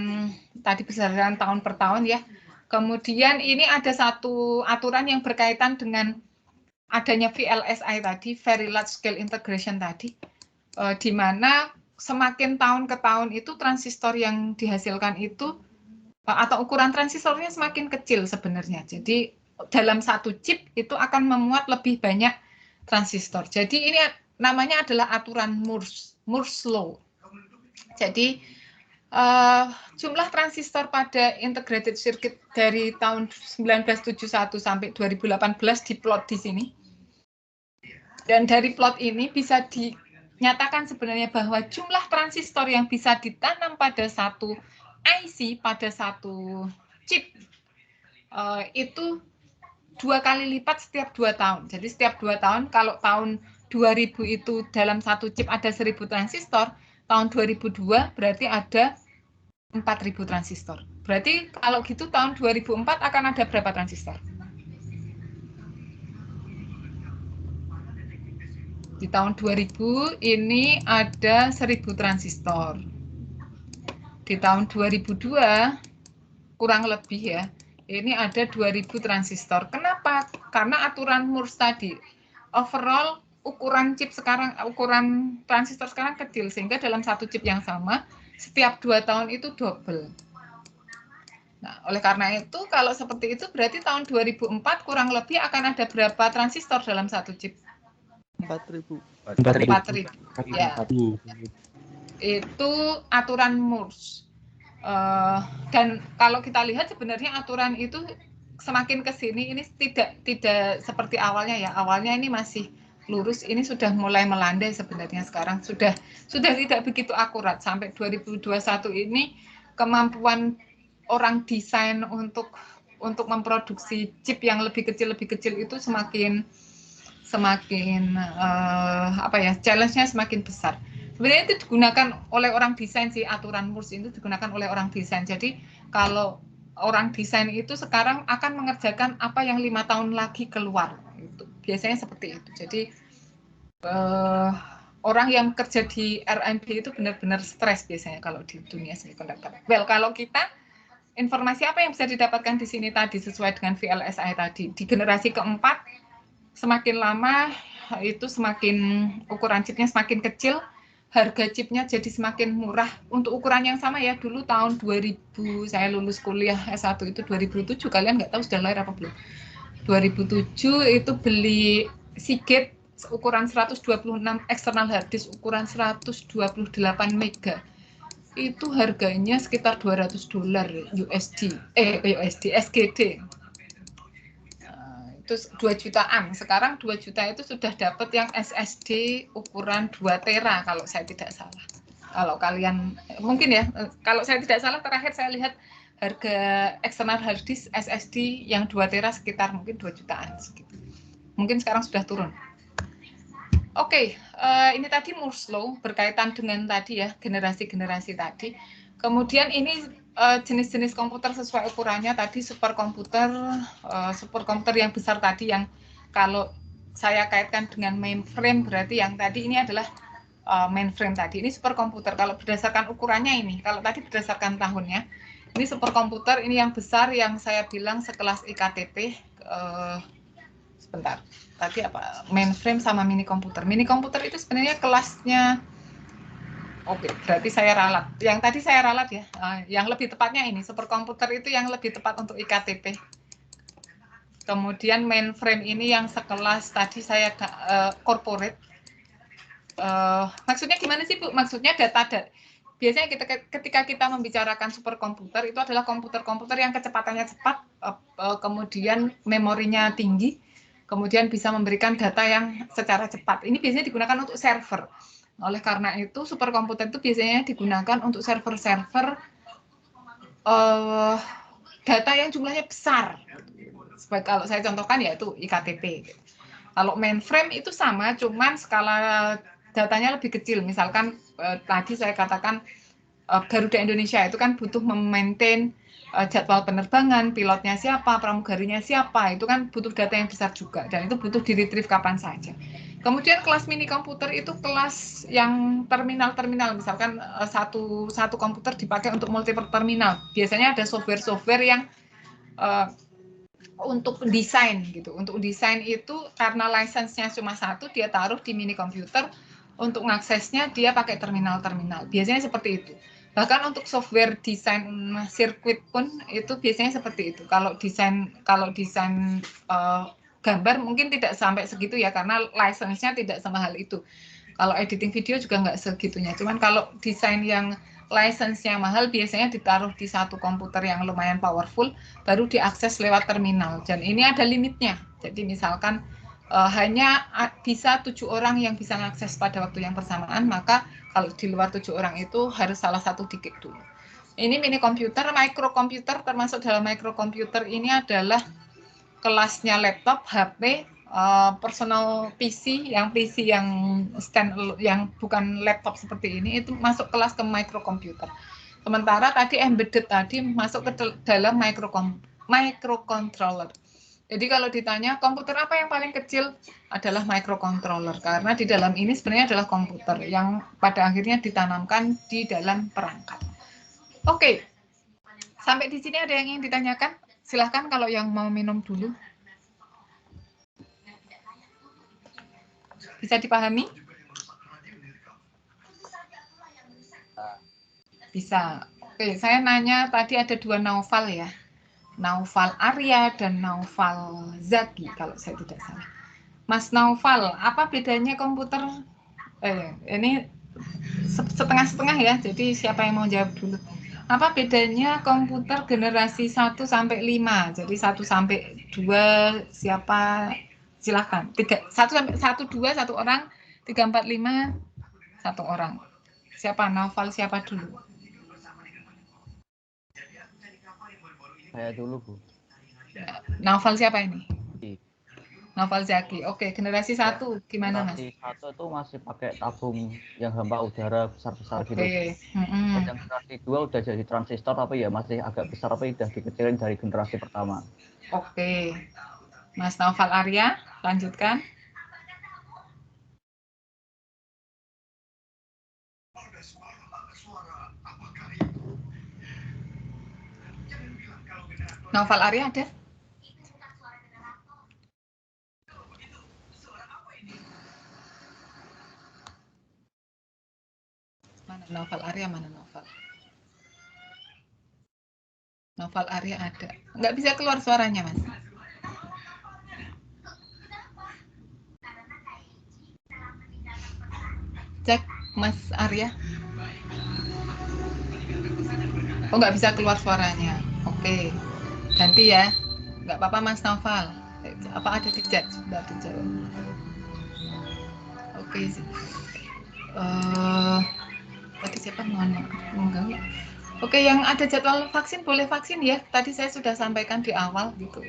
tahun per tahun ya. Kemudian ini ada satu aturan yang berkaitan dengan adanya VLSI tadi, Very Large Scale Integration tadi, di mana semakin tahun ke tahun itu transistor yang dihasilkan itu atau ukuran transistornya semakin kecil sebenarnya. Jadi dalam satu chip itu akan memuat lebih banyak transistor. Jadi ini namanya adalah aturan Moore's Law. Jadi jumlah transistor pada integrated circuit dari tahun 1971 sampai 2018 diplot di sini. Dan dari plot ini bisa dinyatakan sebenarnya bahwa jumlah transistor yang bisa ditanam pada satu IC, pada satu chip, itu 2 kali lipat setiap 2 tahun. Jadi setiap 2 tahun, kalau tahun 2000 itu dalam satu chip ada 1000 transistor, tahun 2002 berarti ada 4000 transistor. Berarti kalau gitu tahun 2004 akan ada berapa transistor? Di tahun 2000 ini ada 1000 transistor. Di tahun 2002 kurang lebih ya, ini ada 2000 transistor. Kenapa? Karena aturan Moore's tadi. Overall ukuran chip sekarang, ukuran transistor sekarang kecil, sehingga dalam satu chip yang sama setiap 2 tahun itu double. Nah, oleh karena itu kalau seperti itu berarti tahun 2004 kurang lebih akan ada berapa transistor dalam satu chip? 4.000. 4.000. Ya. Itu aturan Moore's. Dan kalau kita lihat sebenarnya aturan itu semakin ke sini ini tidak seperti awalnya ya. Awalnya ini masih lurus, ini sudah mulai melandai sebenarnya sekarang sudah tidak begitu akurat. Sampai 2021 ini kemampuan orang desain untuk memproduksi chip yang lebih kecil itu semakin challenge-nya semakin besar. Sebenarnya itu digunakan oleh orang desain sih, aturan Moore's itu digunakan oleh orang desain. Jadi kalau orang desain itu sekarang akan mengerjakan apa yang 5 tahun lagi keluar. Itu biasanya seperti itu. Jadi orang yang kerja di R&D itu benar-benar stres biasanya kalau di dunia semiconductor. Well, kalau kita informasi apa yang bisa didapatkan di sini tadi sesuai dengan VLSI tadi di generasi keempat, semakin lama itu semakin ukuran chipnya semakin kecil. harga chipnya jadi semakin murah untuk ukuran yang sama ya. Dulu tahun 2000 saya lulus kuliah S1 itu 2007, kalian nggak tahu sudah lahir apa belum. 2007 itu beli Seagate ukuran 126 external hard disk ukuran 128 mega. Itu harganya sekitar $200 SGD. Itu 2 jutaan. Sekarang 2 juta itu sudah dapat yang SSD ukuran 2 tera kalau saya tidak salah. Kalau kalian mungkin ya, kalau saya tidak salah terakhir saya lihat harga external hard disk SSD yang 2 tera sekitar mungkin 2 jutaan segitu. Mungkin sekarang sudah turun. Oke, ini tadi Moore's Law berkaitan dengan tadi ya, generasi-generasi tadi. Kemudian ini jenis-jenis komputer sesuai ukurannya tadi superkomputer yang besar tadi yang kalau saya kaitkan dengan mainframe berarti yang tadi ini adalah mainframe tadi. Ini superkomputer kalau berdasarkan ukurannya ini. Kalau tadi berdasarkan tahunnya. Ini superkomputer ini yang besar yang saya bilang sekelas iktp. Sebentar. Tadi apa? Mainframe sama mini komputer. Mini komputer itu sebenarnya kelasnya. Oke, berarti saya ralat. Yang tadi saya ralat ya. Yang lebih tepatnya ini, superkomputer itu yang lebih tepat untuk iktp. Kemudian mainframe ini yang sekelas tadi saya corporate. Maksudnya gimana sih Bu? Maksudnya data. Biasanya ketika kita membicarakan superkomputer itu adalah komputer-komputer yang kecepatannya cepat, kemudian memorinya tinggi, kemudian bisa memberikan data yang secara cepat. Ini biasanya digunakan untuk server. Oleh karena itu, superkomputer itu biasanya digunakan untuk server-server data yang jumlahnya besar. Sebagai kalau saya contohkan yaitu iktp. Kalau mainframe itu sama, cuman skala datanya lebih kecil. Misalkan tadi saya katakan Garuda Indonesia itu kan butuh memaintain jadwal penerbangan, pilotnya siapa, pramugarinya siapa, itu kan butuh data yang besar juga, dan itu butuh di-retrieve kapan saja. Kemudian kelas mini komputer itu kelas yang terminal-terminal, misalkan satu komputer dipakai untuk multiple terminal. Biasanya ada software-software yang untuk desain gitu. Untuk desain itu karena license-nya cuma satu, dia taruh di mini komputer. Untuk mengaksesnya dia pakai terminal-terminal. Biasanya seperti itu. Bahkan untuk software desain sirkuit pun itu biasanya seperti itu. Kalau desain gambar mungkin tidak sampai segitu ya karena license-nya tidak semahal itu. Kalau editing video juga nggak segitunya. Cuman kalau desain yang license-nya mahal biasanya ditaruh di satu komputer yang lumayan powerful baru diakses lewat terminal. Dan ini ada limitnya. Jadi misalkan hanya bisa 7 orang yang bisa mengakses pada waktu yang bersamaan, maka kalau di luar 7 orang itu harus salah satu di-kick dulu. Ini mini komputer, microkomputer termasuk dalam microkomputer ini adalah kelasnya laptop, HP, personal PC yang stand yang bukan laptop seperti ini itu masuk kelas ke microkomputer. Sementara tadi embedded tadi masuk ke dalam microcontroller. Jadi kalau ditanya komputer apa yang paling kecil adalah microcontroller karena di dalam ini sebenarnya adalah komputer yang pada akhirnya ditanamkan di dalam perangkat. Oke, sampai di sini ada yang ingin ditanyakan? Silahkan kalau yang mau minum dulu. Bisa dipahami? Bisa. Oke, saya nanya tadi ada 2 Naufal ya. Naufal Arya dan Naufal Zaki kalau saya tidak salah. Mas Naufal, apa bedanya komputer? Ini setengah-setengah ya, jadi siapa yang mau jawab dulu? Apa bedanya komputer generasi 1 sampai 5? Jadi 1 sampai 2 siapa? Silakan. 1 sampai 1 2 1 orang, 3 4 5 1 orang. Siapa Naufal siapa dulu? Saya dulu, Bu. Naufal siapa ini? Zaki. Naufal Zaki. Oke, generasi 1 gimana Mas? Generasi 1 itu masih pakai tabung yang hampa udara besar-besar gitu. Dan yang generasi 2 udah jadi transistor tapi ya masih agak besar tapi udah dikecilin dari generasi pertama. Oke. Mas Naufal Arya, lanjutkan. Naufal Arya ada? Mana Novel Arya, mana Novel? Novel Arya ada. Nggak bisa keluar suaranya, Mas. Cek, Mas Arya. Oh, nggak bisa keluar suaranya. Oke, ganti ya. Nggak apa-apa, Mas Novel. Apa ada di chat? Sudah dijawab. Oke. Tadi siapa mengganggu? Oke, yang ada jadwal vaksin boleh vaksin ya. Tadi saya sudah sampaikan di awal gitu.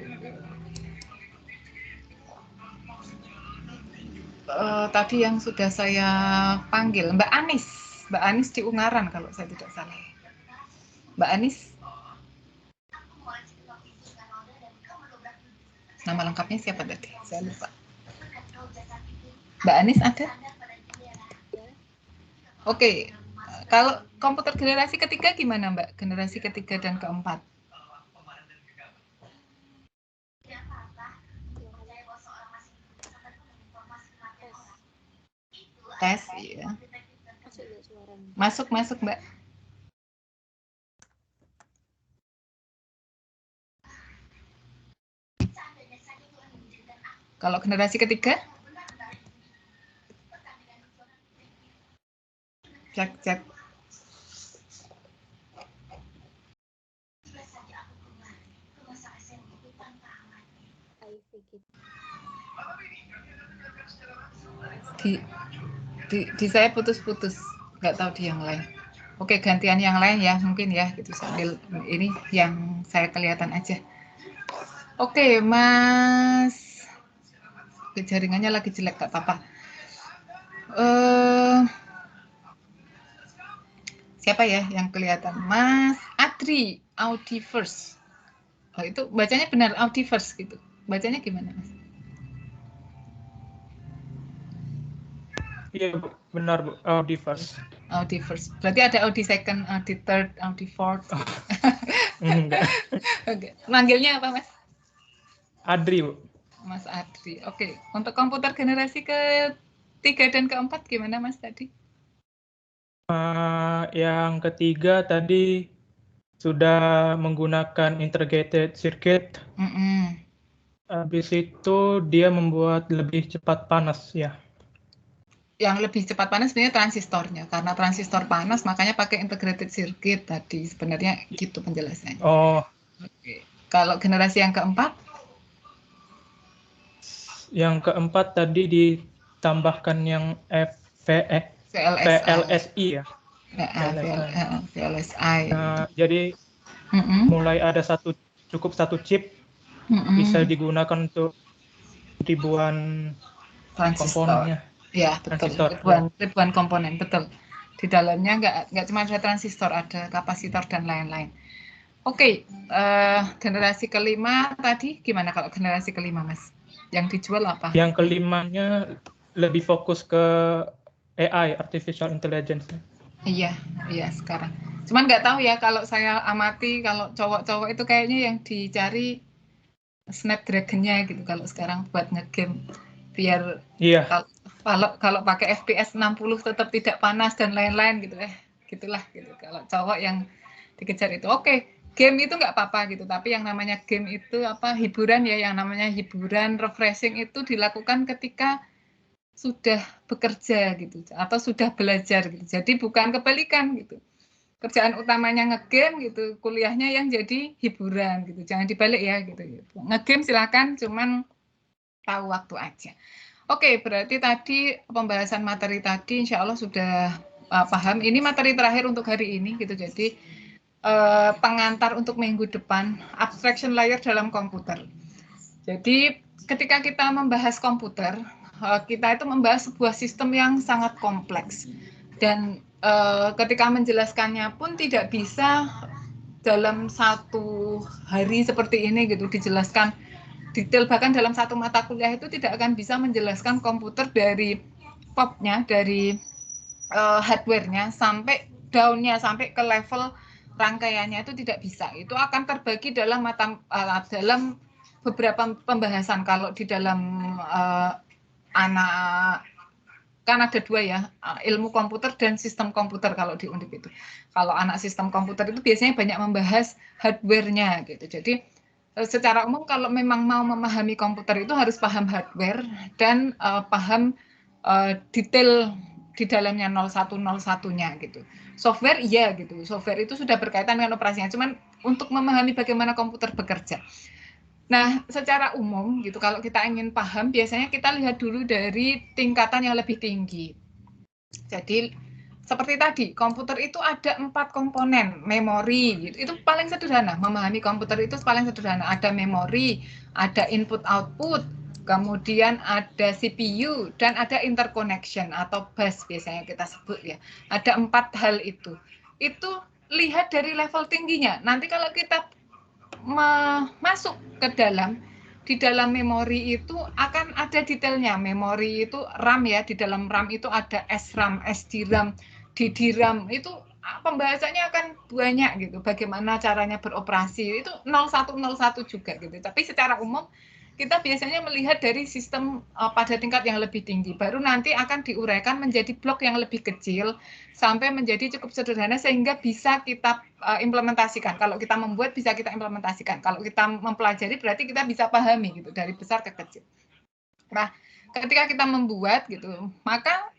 Tadi yang sudah saya panggil Mbak Anis di Ungaran kalau saya tidak salah. Mbak Anis. Nama lengkapnya siapa tadi? Saya lupa. Mbak Anis ada? Oke, kalau komputer generasi ketiga gimana Mbak? Generasi ketiga dan keempat? Tes, ya. Masuk Mbak. Kalau generasi ketiga? Cek. Di saya putus-putus, nggak tahu di yang lain. Oke, gantian yang lain ya, mungkin ya, gitu sambil ini yang saya kelihatan aja. Oke, Mas, jaringannya lagi jelek, nggak apa-apa. Siapa ya yang kelihatan? Mas Adri, Audiverse. Oh, itu bacanya benar Audiverse gitu. Bacanya gimana, Mas? Iya, benar Bu. Audiverse. Audiverse. Berarti ada Audi second, Audi third, Audi fourth. Enggak. Oke. Manggilnya apa, Mas? Adri, Bu. Mas Adri. Oke. Untuk komputer generasi ke-3 dan ke-4 gimana, Mas tadi? Yang ketiga tadi sudah menggunakan integrated circuit. Habis itu dia membuat lebih cepat panas ya. Yang lebih cepat panas sebenarnya transistornya, karena transistor panas makanya pakai integrated circuit tadi, sebenarnya gitu penjelasannya. Oh. Oke. Kalau generasi yang keempat? Yang keempat tadi ditambahkan yang VLSI ya. VLSI. Jadi mulai ada cukup satu chip bisa digunakan untuk ribuan komponennya. Ya, betul. Ribuan komponen, betul. Di dalamnya nggak cuma ada transistor, ada kapasitor dan lain-lain. Oke, generasi kelima tadi gimana kalau generasi kelima, Mas? Yang dijual apa? Yang kelimanya lebih fokus ke AI, Artificial Intelligence. Iya sekarang. Cuman nggak tahu ya, kalau saya amati, kalau cowok-cowok itu kayaknya yang dicari Snapdragon-nya gitu kalau sekarang buat ngegame. Biar kalau pakai FPS 60 tetap tidak panas dan lain-lain gitu gitulah gitu. Kalau cowok yang dikejar itu oke, game itu nggak apa-apa gitu, tapi yang namanya game itu hiburan ya, yang namanya hiburan refreshing itu dilakukan ketika sudah bekerja gitu atau sudah belajar gitu. Jadi bukan kebalikan gitu. Kerjaan utamanya ngegame gitu, kuliahnya yang jadi hiburan gitu. Jangan dibalik ya gitu. Ngegame silakan, cuman tahu waktu aja. Oke, berarti tadi pembahasan materi tadi insya Allah sudah paham. Ini materi terakhir untuk hari ini gitu. Jadi pengantar untuk minggu depan, abstraction layer dalam komputer. Jadi ketika kita membahas komputer, kita itu membahas sebuah sistem yang sangat kompleks. Dan ketika menjelaskannya pun tidak bisa dalam satu hari seperti ini gitu dijelaskan detail, bahkan dalam satu mata kuliah itu tidak akan bisa menjelaskan komputer dari popnya, dari hardware-nya sampai down-nya, sampai ke level rangkaiannya itu tidak bisa. Itu akan terbagi dalam dalam beberapa pembahasan. Kalau di dalam anak kan ada dua ya, ilmu komputer dan sistem komputer kalau di Undip itu. Kalau anak sistem komputer itu biasanya banyak membahas hardware-nya gitu. Jadi secara umum kalau memang mau memahami komputer itu harus paham hardware dan paham detail di dalamnya 0101-nya gitu. Software iya gitu. Software itu sudah berkaitan dengan operasinya. Cuman untuk memahami bagaimana komputer bekerja. Nah, secara umum gitu, kalau kita ingin paham, biasanya kita lihat dulu dari tingkatan yang lebih tinggi. Jadi, seperti tadi, komputer itu ada 4 komponen, memori, gitu. Itu paling sederhana, memahami komputer itu paling sederhana. Ada memori, ada input-output, kemudian ada CPU, dan ada interconnection atau bus biasanya kita sebut ya. Ada 4 hal itu. Itu lihat dari level tingginya. Nanti kalau kita masuk ke di dalam memori itu akan ada detailnya. Memori itu RAM ya, di dalam RAM itu ada SRAM, SDRAM, DDRAM, itu pembahasannya akan banyak gitu. Bagaimana caranya beroperasi, itu 0101 juga gitu. Tapi secara umum kita biasanya melihat dari sistem pada tingkat yang lebih tinggi. Baru nanti akan diuraikan menjadi blok yang lebih kecil sampai menjadi cukup sederhana sehingga bisa kita implementasikan. Kalau kita membuat bisa kita implementasikan. Kalau kita mempelajari berarti kita bisa pahami gitu dari besar ke kecil. Nah, ketika kita membuat gitu, maka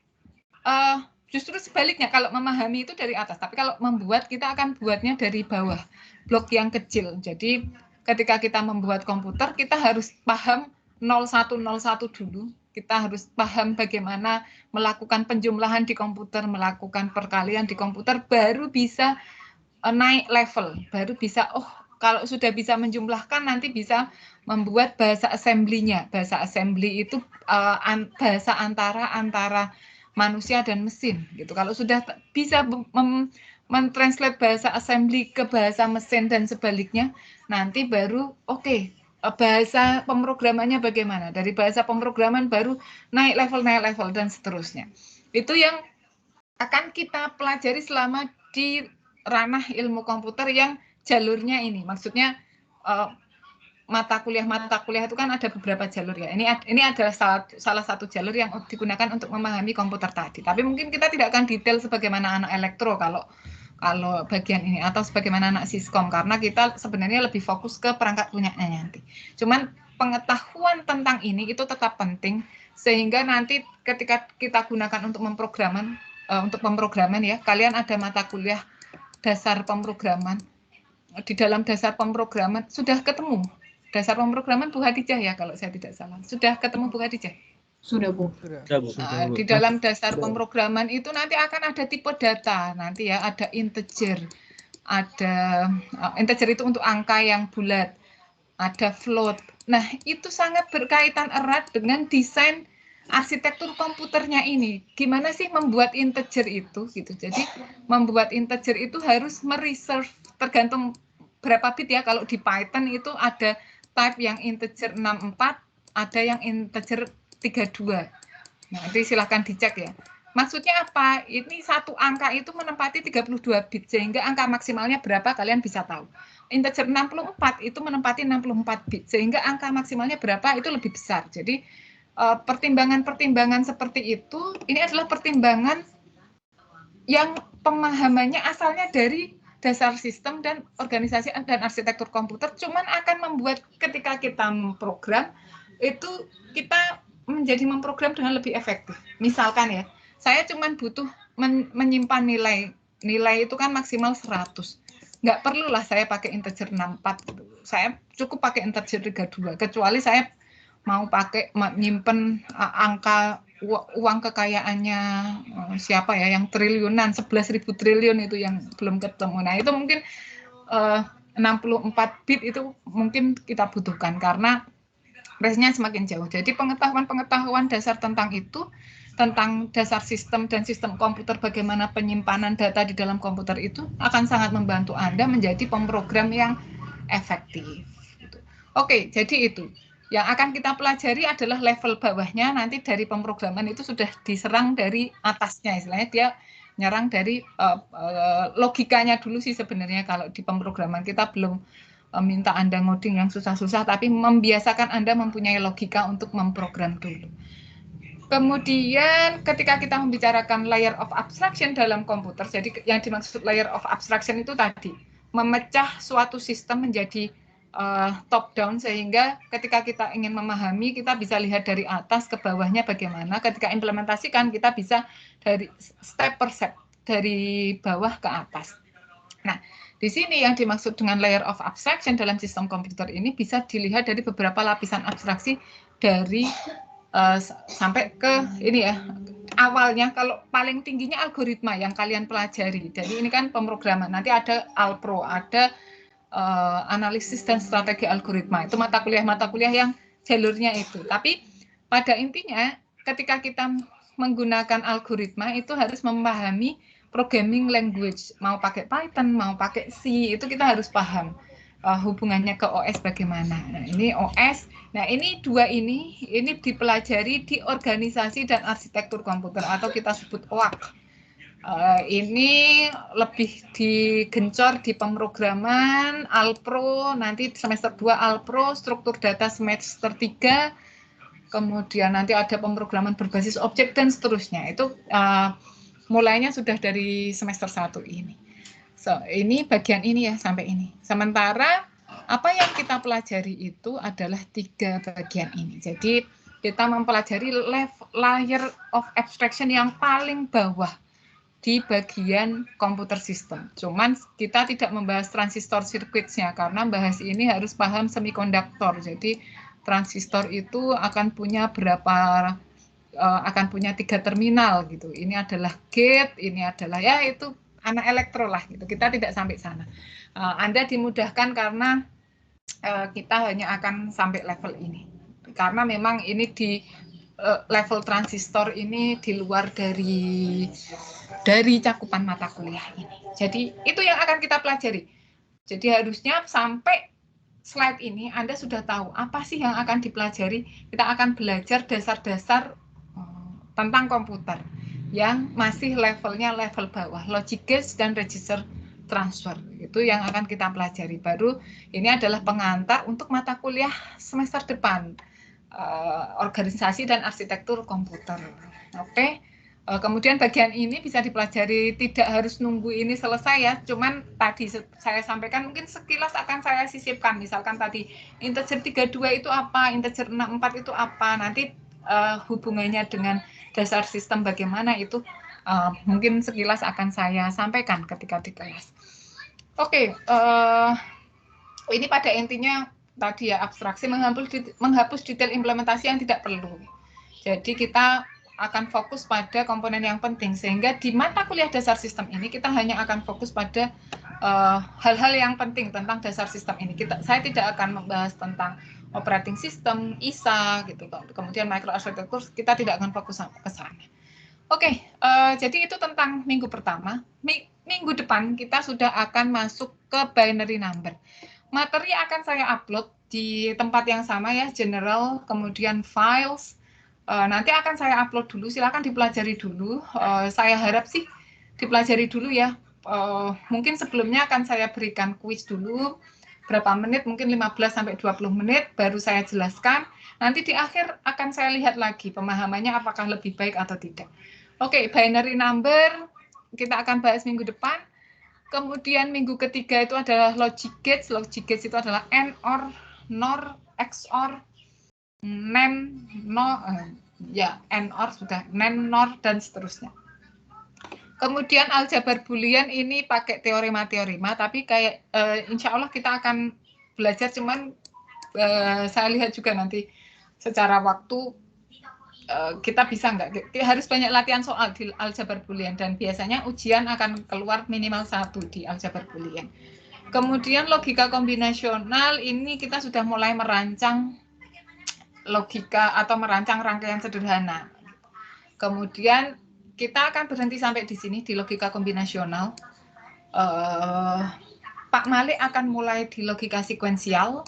justru sebaliknya kalau memahami itu dari atas. Tapi kalau membuat kita akan buatnya dari bawah, blok yang kecil. Jadi ketika kita membuat komputer, kita harus paham 0101 dulu. Kita harus paham bagaimana melakukan penjumlahan di komputer, melakukan perkalian di komputer, baru bisa naik level, baru bisa, kalau sudah bisa menjumlahkan, nanti bisa membuat bahasa assembly-nya. Bahasa assembly itu bahasa antara manusia dan mesin. Gitu. Kalau sudah bisa mentranslate bahasa assembly ke bahasa mesin dan sebaliknya, nanti baru bahasa pemrogramannya bagaimana. Dari bahasa pemrograman baru naik level dan seterusnya. Itu yang akan kita pelajari selama di ranah ilmu komputer yang jalurnya ini. Maksudnya mata kuliah itu kan ada beberapa jalur ya. Ini adalah salah satu jalur yang digunakan untuk memahami komputer tadi. Tapi mungkin kita tidak akan detail sebagaimana anak elektro kalau bagian ini atau sebagaimana anak Siskom karena kita sebenarnya lebih fokus ke perangkat lunaknya nanti. Cuman pengetahuan tentang ini itu tetap penting sehingga nanti ketika kita gunakan untuk pemrograman ya, kalian ada mata kuliah dasar pemrograman. Di dalam dasar pemrograman sudah ketemu dasar pemrograman Bu Hadijah ya kalau saya tidak salah. Sudah ketemu Bu Hadijah? Sudah, Bu. Di dalam dasar pemrograman itu nanti akan ada tipe data. Nanti ya ada integer. Integer itu untuk angka yang bulat. Ada float. Nah, itu sangat berkaitan erat dengan desain arsitektur komputernya ini. Gimana sih membuat integer itu gitu. Jadi membuat integer itu harus mereserve tergantung berapa bit ya. Kalau di Python itu ada type yang integer 64, ada yang integer 32. Nah, nanti silahkan dicek ya. Maksudnya apa? Ini satu angka itu menempati 32 bit, sehingga angka maksimalnya berapa kalian bisa tahu. Integer 64 itu menempati 64 bit, sehingga angka maksimalnya berapa itu lebih besar. Jadi, pertimbangan-pertimbangan seperti itu, ini adalah pertimbangan yang pemahamannya asalnya dari dasar sistem dan organisasi dan arsitektur komputer, cuman akan membuat ketika kita memprogram, itu kita menjadi memprogram dengan lebih efektif. Misalkan ya, saya cuman butuh menyimpan nilai. Nilai itu kan maksimal 100. Nggak perlulah saya pakai integer 64. Saya cukup pakai integer 32. Kecuali saya mau pakai menyimpan angka uang kekayaannya siapa ya yang triliunan, 11.000 triliun itu yang belum ketemu. Nah, itu mungkin 64 bit itu mungkin kita butuhkan karena range-nya semakin jauh. Jadi pengetahuan dasar tentang itu, tentang dasar sistem dan sistem komputer, bagaimana penyimpanan data di dalam komputer itu akan sangat membantu Anda menjadi pemrogram yang efektif. Oke, jadi itu. Yang akan kita pelajari adalah level bawahnya, nanti dari pemrograman itu sudah diserang dari atasnya, istilahnya dia nyerang dari logikanya dulu sih sebenarnya. Kalau di pemrograman kita belum minta Anda ngoding yang susah-susah, tapi membiasakan Anda mempunyai logika untuk memprogram dulu. Kemudian ketika kita membicarakan layer of abstraction dalam komputer, jadi yang dimaksud layer of abstraction itu tadi, memecah suatu sistem menjadi top down, sehingga ketika kita ingin memahami, kita bisa lihat dari atas ke bawahnya bagaimana, ketika implementasikan kita bisa dari step per step, dari bawah ke atas. Nah, di sini yang dimaksud dengan layer of abstraction dalam sistem komputer ini bisa dilihat dari beberapa lapisan abstraksi dari sampai ke ini ya, awalnya kalau paling tingginya algoritma yang kalian pelajari. Jadi ini kan pemrograman, nanti ada Alpro, ada analisis dan strategi algoritma, itu mata kuliah yang jalurnya itu. Tapi pada intinya ketika kita menggunakan algoritma itu harus memahami programming language, mau pakai Python, mau pakai C, itu kita harus paham hubungannya ke OS bagaimana. Nah, ini OS. Nah, ini dua ini dipelajari di organisasi dan arsitektur komputer atau kita sebut OAK. Ini lebih digencor di pemrograman, Alpro, nanti semester 2 Alpro, struktur data semester 3, kemudian nanti ada pemrograman berbasis objek dan seterusnya. Itu mulainya sudah dari semester 1 ini. So, ini bagian ini ya, sampai ini. Sementara apa yang kita pelajari itu adalah 3 bagian ini. Jadi kita mempelajari layer of abstraction yang paling bawah di bagian computer system. Cuman kita tidak membahas transistor circuits-nya karena bahas ini harus paham semikonduktor. Jadi transistor itu akan punya akan punya 3 terminal gitu. Ini adalah gate, ini adalah ya itu anak elektro lah gitu. Kita tidak sampai sana. Anda dimudahkan karena kita hanya akan sampai level ini. Karena memang ini di level transistor ini di luar dari cakupan mata kuliah ini. Jadi itu yang akan kita pelajari. Jadi harusnya sampai slide ini Anda sudah tahu apa sih yang akan dipelajari. Kita akan belajar dasar-dasar tentang komputer yang masih levelnya level bawah, logic gates dan register transfer. Itu yang akan kita pelajari. Baru ini adalah pengantar untuk mata kuliah semester depan, organisasi dan arsitektur komputer. Oke. Kemudian bagian ini bisa dipelajari, tidak harus nunggu ini selesai ya, cuman tadi saya sampaikan mungkin sekilas akan saya sisipkan. Misalkan tadi integer 32 itu apa, integer 64 itu apa, nanti hubungannya dengan dasar sistem bagaimana itu mungkin sekilas akan saya sampaikan ketika di kelas. Oke, ini pada intinya tadi ya, abstraksi menghapus detail implementasi yang tidak perlu. Jadi kita akan fokus pada komponen yang penting, sehingga di mata kuliah dasar sistem ini kita hanya akan fokus pada hal-hal yang penting tentang dasar sistem ini. Saya tidak akan membahas tentang operating system, ISA, gitu. Kemudian microarchitecture, kita tidak akan fokus ke sana. Oke, jadi itu tentang minggu pertama. Minggu depan kita sudah akan masuk ke binary number. Materi akan saya upload di tempat yang sama ya, general, kemudian files. Nanti akan saya upload dulu, silakan dipelajari dulu. Saya harap sih dipelajari dulu ya. Mungkin sebelumnya akan saya berikan kuis dulu, berapa menit, mungkin 15-20 menit, baru saya jelaskan. Nanti di akhir akan saya lihat lagi pemahamannya apakah lebih baik atau tidak. Oke, binary number kita akan bahas minggu depan. Kemudian minggu ketiga itu adalah logic gates. Logic gates itu adalah AND, OR, NOR, XOR, NAND, AND, OR sudah, NAND, NOR, dan seterusnya. Kemudian aljabar boolean ini pakai teorema-teorema, tapi kayak insya Allah kita akan belajar, cuman saya lihat juga nanti secara waktu kita bisa nggak, harus banyak latihan soal di aljabar boolean, dan biasanya ujian akan keluar minimal 1 di aljabar boolean. Kemudian logika kombinasional ini kita sudah mulai merancang logika atau merancang rangkaian sederhana. Kemudian kita akan berhenti sampai di sini di logika kombinasional. Pak Malik akan mulai di logika sekuensial,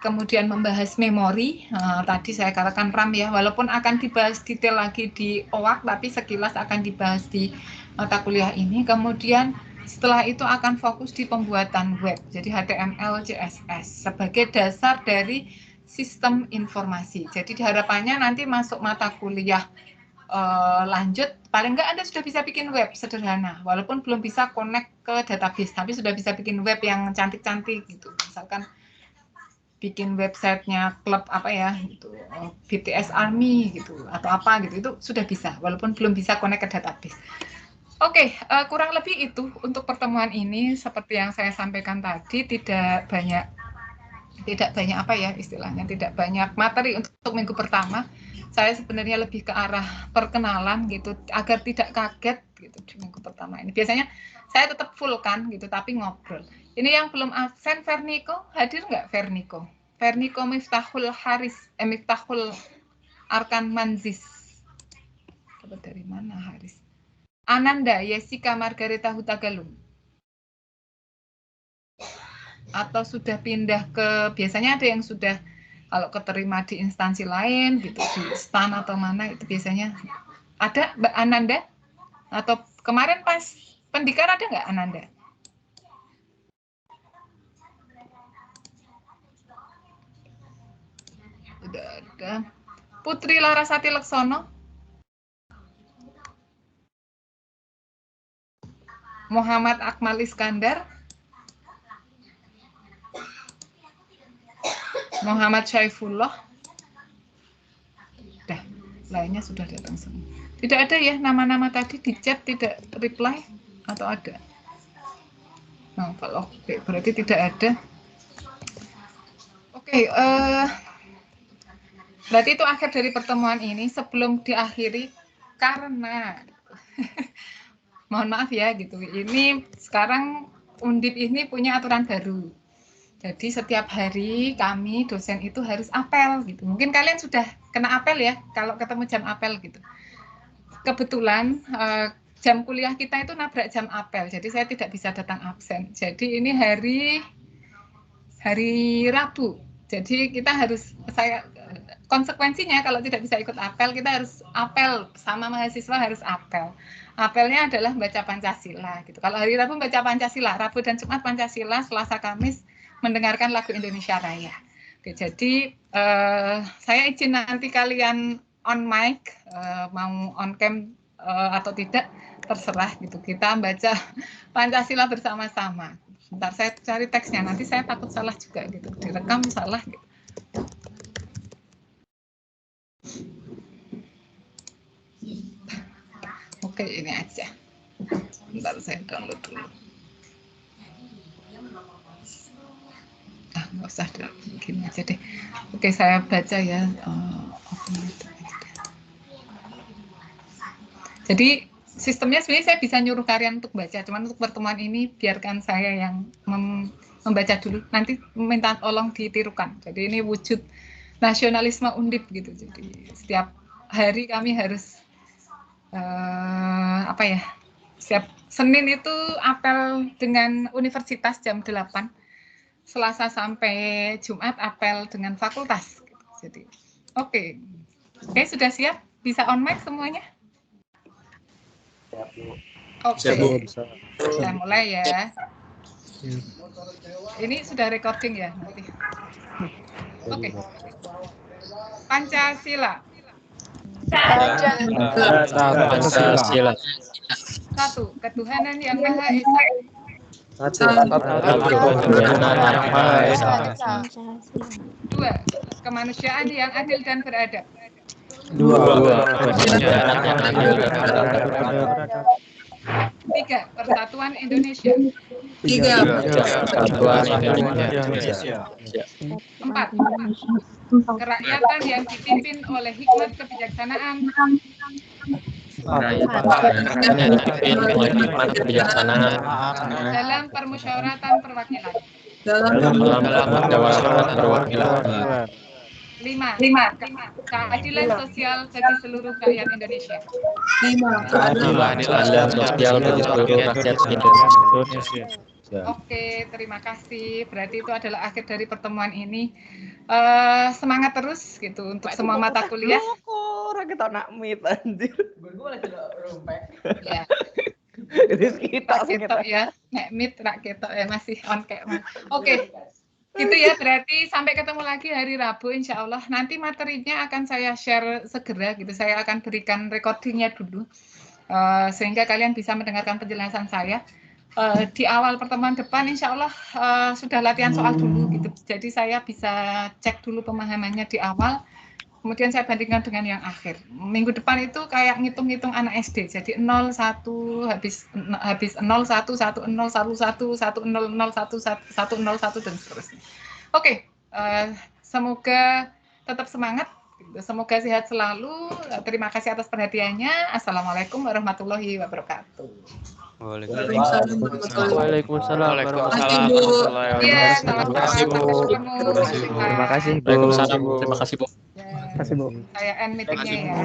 kemudian membahas memori. Tadi saya katakan RAM ya, walaupun akan dibahas detail lagi di OAK, tapi sekilas akan dibahas di mata kuliah ini. Kemudian setelah itu akan fokus di pembuatan web, jadi HTML, CSS sebagai dasar dari sistem informasi. Jadi harapannya nanti masuk mata kuliah lanjut, paling nggak Anda sudah bisa bikin web sederhana, walaupun belum bisa connect ke database, tapi sudah bisa bikin web yang cantik-cantik gitu. Misalkan bikin websitenya klub apa ya, gitu, BTS Army gitu, atau apa gitu, itu sudah bisa, walaupun belum bisa connect ke database. Oke, kurang lebih itu untuk pertemuan ini. Seperti yang saya sampaikan tadi, tidak banyak apa ya istilahnya, tidak banyak materi untuk minggu pertama. Saya sebenarnya lebih ke arah perkenalan gitu, agar tidak kaget gitu di minggu pertama ini. Biasanya saya tetap full kan gitu, tapi ngobrol. Ini yang belum absen, Verniko, hadir nggak Verniko? Verniko Miftahul Haris, Miftahul Arkan Manzis. Dapat dari mana Haris? Ananda Yesika Margareta Hutagalung. Atau sudah pindah ke, biasanya ada yang sudah kalau keterima di instansi lain gitu, di STAN atau mana, itu biasanya ada Mbak Ananda? Atau kemarin pas pendidikan ada nggak Ananda? Sudah ada. Putri Larasati Leksono. Muhammad Akmal Iskandar. Muhammad Syaifullah. Dah, lainnya sudah datang semua. Tidak ada ya nama-nama tadi di chat, tidak reply atau ada? Nah, kalau berarti tidak ada. Oke, berarti itu akhir dari pertemuan ini. Sebelum diakhiri, karena mohon maaf ya gitu. Ini sekarang Undip ini punya aturan baru. Jadi setiap hari kami dosen itu harus apel gitu. Mungkin kalian sudah kena apel ya kalau ketemu jam apel gitu. Kebetulan jam kuliah kita itu nabrak jam apel. Jadi saya tidak bisa datang absen. Jadi ini hari Rabu. Jadi kita harus, konsekuensinya kalau tidak bisa ikut apel, kita harus apel sama mahasiswa, harus apel. Apelnya adalah baca Pancasila gitu. Kalau hari Rabu baca Pancasila, Rabu dan Jumat Pancasila, Selasa Kamis mendengarkan lagu Indonesia Raya. Oke, jadi saya izin nanti kalian on mic, mau on cam atau tidak, terserah gitu. Kita baca Pancasila bersama-sama. Bentar saya cari teksnya, nanti saya takut salah juga gitu, direkam salah gitu. Oke, ini aja. Bentar saya download dulu. Nggak usah, gini aja deh. Oke, saya baca ya. Jadi sistemnya sebenarnya saya bisa nyuruh kalian untuk baca, cuman untuk pertemuan ini biarkan saya yang membaca dulu. Nanti minta tolong ditirukan. Jadi ini wujud nasionalisme Undip gitu. Jadi setiap hari kami harus setiap Senin itu apel dengan universitas jam 8. Selasa sampai Jumat apel dengan fakultas. Jadi, oke, sudah siap? Bisa on mic semuanya? Oke, saya mulai ya. Ini sudah recording ya nanti. Oke. Pancasila. Pancasila. 1. Ketuhanan yang Maha Esa. 2. Kemanusiaan yang adil dan beradab. 2. Kemanusiaan yang adil dan beradab. 3. Persatuan Indonesia. 3. Persatuan Indonesia. 4. Kerakyatan yang dipimpin oleh hikmat kebijaksanaan. Dalam permusyawaratan perwakilan. 5. Keadilan sosial bagi seluruh rakyat Indonesia. 5. Keadilan sosial bagi seluruh rakyat Indonesia. Oke, terima kasih. Berarti itu adalah akhir dari pertemuan ini. Semangat terus gitu untuk semua mata kuliah. Orang kita nak meet anjir. Ya. Kita ya, nek meet rak ketok ya masih on cam. Oke. Gitu ya, berarti sampai ketemu lagi hari Rabu insya Allah. Nanti materinya akan saya share segera gitu. Saya akan berikan recordingnya dulu. Sehingga kalian bisa mendengarkan penjelasan saya. Di awal pertemuan depan insya Allah sudah latihan soal dulu gitu. Jadi saya bisa cek dulu pemahamannya di awal. Kemudian saya bandingkan dengan yang akhir. Minggu depan itu kayak ngitung-ngitung anak SD. Jadi 0, 1, habis 0, 1, 1, 0, 1, 1, 1, 0, 0, 1, 1, 1, dan seterusnya. Oke, semoga tetap semangat. Semoga sehat selalu. Terima kasih atas perhatiannya. Assalamualaikum warahmatullahi wabarakatuh. Waalaikumsalam. Iya, sama-sama. Terima kasih, Bu. Waalaikumsalam. Terima kasih, Bu. Saya end meetingnya ya.